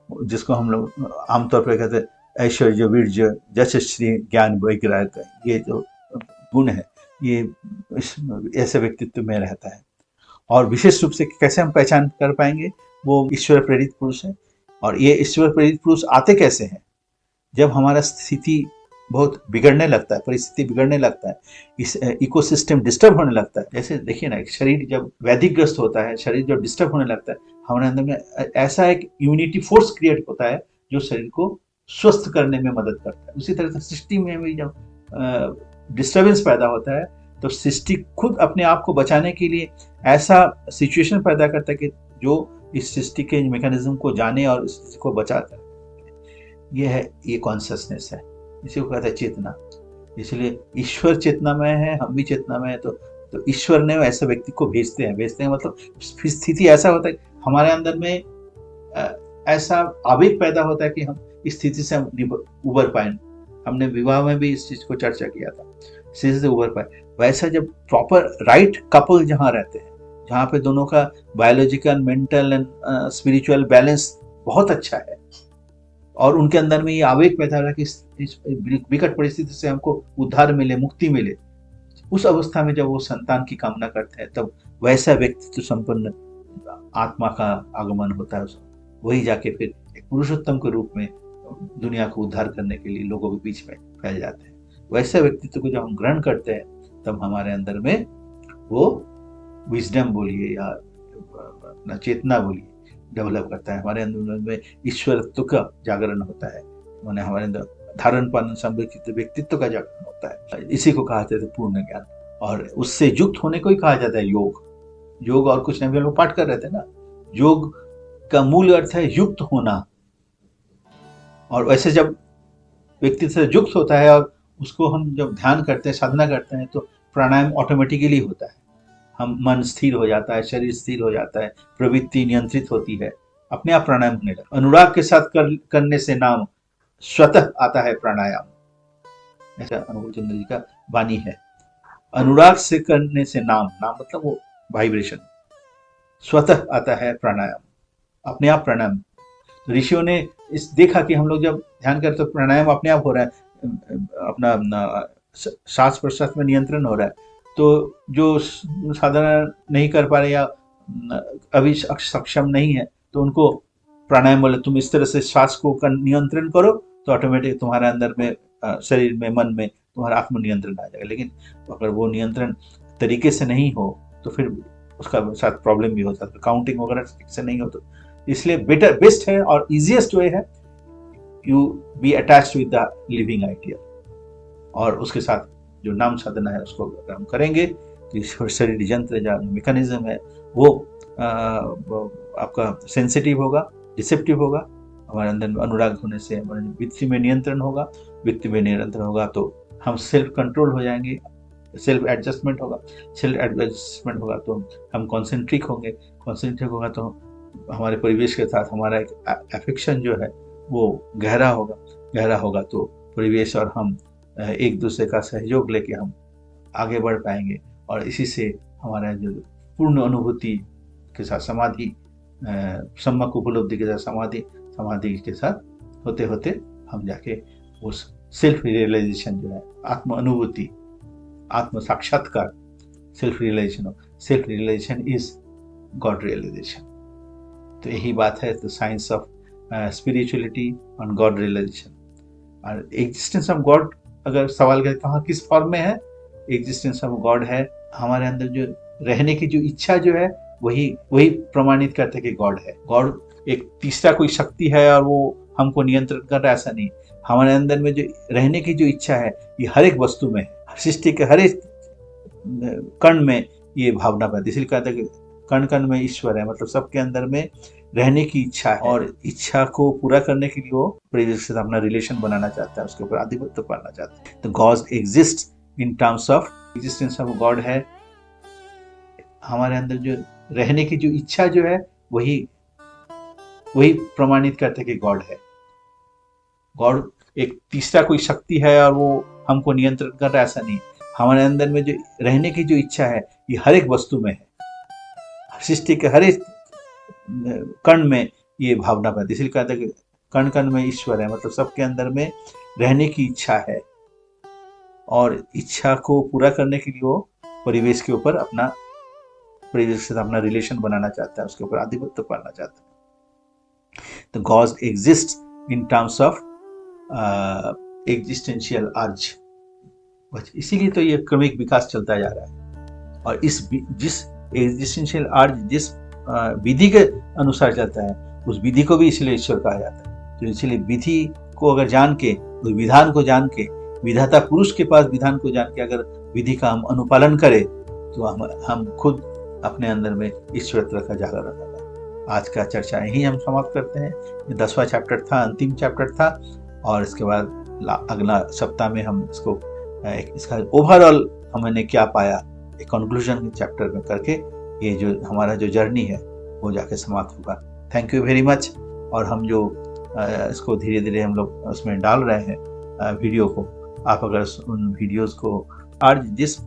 जिसको हम लोग आमतौर पर कहते हैं ऐश्वर्य, वीर्य, यशस्वी, ज्ञान, वैराग्य। ये जो गुण है, ये ऐसे व्यक्तित्व में रहता है। और विशेष रूप से कैसे हम पहचान कर पाएंगे? वो ईश्वर प्रेरित पुरुष है। और ये ईश्वर प्रेरित पुरुष आते कैसे हैं? जब हमारा स्थिति बहुत बिगड़ने लगता है, परिस्थिति बिगड़ने लगता है, इस इकोसिस्टम डिस्टर्ब होने लगता है। जैसे देखिए ना, शरीर जब व्याधिग्रस्त होता है, शरीर जब डिस्टर्ब होने लगता है, हमारे अंदर में ऐसा एक इम्यूनिटी फोर्स क्रिएट होता है जो शरीर को स्वस्थ करने में मदद करता है। उसी तरह से सृष्टि में भी जब डिस्टर्बेंस पैदा होता है, तो सृष्टि खुद अपने आप को बचाने के लिए ऐसा सिचुएशन पैदा करता है कि जो इस सृष्टि के मैकेनिज्म को जाने और इसको बचाता है। ये है, ये कॉन्शियसनेस है, इसी को कहते हैं चेतना। इसलिए ईश्वर चेतनामय है, हम भी चेतनामय है। तो ईश्वर ने ऐसे व्यक्ति को भेजते हैं मतलब स्थिति ऐसा होता है हमारे अंदर में, ऐसा आवेग पैदा होता है कि हम इस स्थिति से हम उबर पाए। हमने विवाह में भी इस चीज को चर्चा किया था, स्थिति से उबर पाए। वैसा जब प्रॉपर राइट कपल जहाँ रहते हैं, जहाँ पे दोनों का biological, mental and spiritual balance बहुत अच्छा है, और उनके अंदर में ये आवेग पैदा हो रहा है कि इस विकट परिस्थिति से हमको उद्धार मिले, मुक्ति मिले, उस अवस्था में जब वो संतान की कामना करते हैं, तब वैसा व्यक्तित्व संपन्न आत्मा का आगमन होता है। वही जाके फिर एक पुरुषोत्तम के रूप में दुनिया को उद्धार करने के लिए लोगों के बीच में फैल जाते हैं। वैसे व्यक्तित्व को जब हम ग्रहण करते हैं, तब हमारे अंदर में वो विजडम बोलिए या अपना चेतना बोलिए डेवलप करता है। हमारे अंदर में ईश्वरत्व का जागरण होता है, मैंने हमारे अंदर धारण पालन संरक्षित व्यक्तित्व का जागरण होता है। इसी को कहा जाता है पूर्ण ज्ञान, और उससे युक्त होने को ही कहा जाता है योग। योग और कुछ नहीं, हम लोग पाठ कर रहे थे ना, योग का मूल अर्थ है युक्त होना। और वैसे जब व्यक्ति से युक्त होता है और उसको हम जब ध्यान करते हैं, साधना करते हैं, तो प्राणायाम ऑटोमेटिकली होता है। हम मन स्थिर हो जाता है, शरीर स्थिर हो जाता है, प्रवृत्ति नियंत्रित होती है, अपने आप प्राणायाम होने लगता है। अनुराग के साथ करने से नाम स्वतः आता है प्राणायाम, ऐसा अनुभव चंद्र जी का वाणी है। अनुराग से करने से नाम मतलब वो वाइब्रेशन, स्वतः आता है प्राणायाम, अपने आप प्राणायाम। तो ऋषियों ने इस देखा कि हम लोग जब ध्यान करते तो प्राणायाम अपने आप हो रहा है, अपना सांस प्रश्वास में नियंत्रण हो रहा है। तो जो साधना नहीं कर पा रहे या अभी सक्षम नहीं है, तो उनको प्राणायाम बोले, तुम इस तरह से श्वास को नियंत्रण करो, तो ऑटोमेटिक तुम्हारे अंदर में, शरीर में, मन में तुम्हारा आत्म नियंत्रण आ जाएगा। लेकिन अगर वो नियंत्रण तरीके से नहीं हो, तो फिर उसका साथ प्रॉब्लम भी होता है, काउंटिंग वगैरह ठीक से नहीं हो, तो इसलिए बेस्ट है और इजीएस्ट वे है you be attached with the living idea, और उसके साथ जो नाम साधना है उसको अगर हम करेंगे तो शरीर यंत्र जो मैकेनिज्म है वो आपका सेंसिटिव होगा, रिसेप्टिव होगा, हमारे अंदर में अनुराग होने से हमारे वित्त में नियंत्रण होगा, वित्त में नियंत्रण होगा तो हम सेल्फ कंट्रोल हो जाएंगे, सेल्फ एडजस्टमेंट होगा तो हम कॉन्सेंट्रिक होगा तो हमारे परिवेश के साथ हमारा एक अफेक्शन जो है वो गहरा होगा तो परिवेश और हम एक दूसरे का सहयोग लेके हम आगे बढ़ पाएंगे, और इसी से हमारा जो पूर्ण अनुभूति के साथ समाधि, सम्यक उपलब्धि के साथ समाधि के साथ होते होते हम जाके उस सेल्फ रियलाइजेशन जो है, आत्म अनुभूति, आत्म साक्षात्कार, self realisation is God realisation. तो यही बात है, तो साइंस ऑफ स्पिरिचुअलिटी और गॉड रियलाइजेशन। और एग्जिस्टेंस ऑफ गॉड अगर सवाल करें कहाँ किस फॉर्म में है, एग्जिस्टेंस ऑफ गॉड है हमारे अंदर जो रहने की जो इच्छा जो है वही प्रमाणित करते कि गॉड है। गॉड एक तीसरा कोई शक्ति है और वो हमको नियंत्रण कर रहा है, ऐसा नहीं। हमारे अंदर में जो रहने की जो इच्छा है ये हर एक वस्तु में है, सृष्टि के हर एक कण में ये भावना पैदा, इसलिए कहते हैं कि कण कण में ईश्वर है, मतलब सबके अंदर में रहने की इच्छा है, और इच्छा को पूरा करने के लिए वो परिवेश से अपना रिलेशन बनाना चाहता है, उसके ऊपर आधिपत्य पाना चाहता है। तो God exist in terms of existence of God है हमारे अंदर जो रहने की जो इच्छा जो है वही प्रमाणित करते कि गॉड है। गॉड एक तीसरा कोई शक्ति है और वो हमको नियंत्रण कर रहा है, ऐसा नहीं। हमारे अंदर में जो रहने की जो इच्छा है ये हर एक वस्तु में है, सृष्टि के हर एक कण में ये भावना पैदा, इसलिए कहते हैं कि कण कण में ईश्वर है, मतलब सबके अंदर में रहने की इच्छा है, और इच्छा को पूरा करने के लिए वो परिवेश के ऊपर परिवेश से अपना रिलेशन बनाना चाहता है, उसके ऊपर आधिपत्य पाना चाहता है। तो God exist in terms of existential अर्ज, इसीलिए तो ये क्रमिक विकास चलता जा रहा है, और जिस एग्जिस्टेंशियल अर्ज जिस विधि के अनुसार चलता है उस विधि को भी इसलिए ईश्वर कहा जाता है। तो इसलिए विधि को अगर जान के, उस विधान को जान के, विधाता पुरुष के पास विधान को जान के अगर विधि का हम अनुपालन करें तो हम खुद अपने अंदर में ईश्वरत्व का जागरण होगा। आज का चर्चा यही हम समाप्त करते हैं। ये 10वां चैप्टर था, अंतिम चैप्टर था, और इसके बाद अगला सप्ताह में हम इसका ओवरऑल हमने क्या पाया एक कंक्लूजन चैप्टर में करके ये जो हमारा जो जर्नी है वो जाके समाप्त होगा। Thank you very much. और हम जो इसको धीरे धीरे हम लोग उसमें डाल रहे हैं वीडियो को, आप अगर उन वीडियोस को आज जिस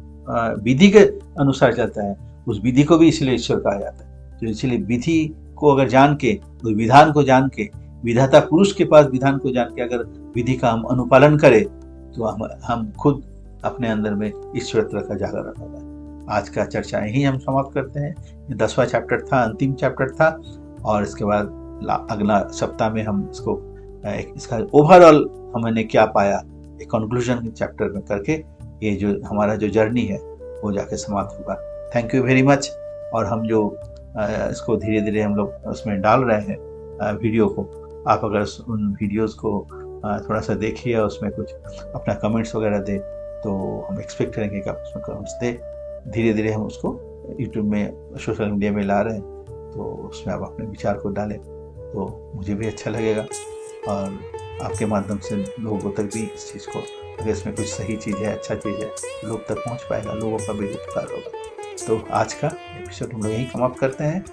विधि के अनुसार चलता है उस विधि को भी इसलिए ईश्वर कहा जाता है। तो इसलिए विधि को अगर जान के, उस विधान को जान के, विधाता पुरुष के पास विधान को जान के अगर विधि का हम अनुपालन करें तो हम खुद अपने अंदर में ईश्वरत्व का जागरण होगा। आज का चर्चा यही हम समाप्त करते हैं। ये 10वां चैप्टर था, अंतिम चैप्टर था, और इसके बाद अगला सप्ताह में हम इसका ओवरऑल हमने क्या पाया एक कंक्लूजन चैप्टर में करके ये जो हमारा जो जर्नी है वो जाके समाप्त होगा। Thank you very much. और हम जो इसको धीरे धीरे हम लोग उसमें डाल रहे हैं वीडियो को, आप अगर उन वीडियोस को थोड़ा सा देखिए और उसमें कुछ अपना कमेंट्स वगैरह दे तो हम एक्सपेक्ट करेंगे कि आप उसमें कमेंट्स दे। धीरे धीरे हम उसको यूट्यूब में, सोशल मीडिया में ला रहे हैं, तो उसमें आप अपने विचार को डालें तो मुझे भी अच्छा लगेगा, और आपके माध्यम से लोगों तक भी इस चीज़ को, अगर इसमें कुछ सही चीज़ है, अच्छा चीज़ है, लोग तक पहुंच पाएगा, लोगों का भी उपकार होगा। तो आज का एपिसोड हम लोग यहीं समाप्त करते हैं।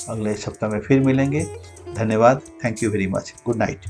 अगले सप्ताह में फिर मिलेंगे। धन्यवाद। Thank you very much. Good night.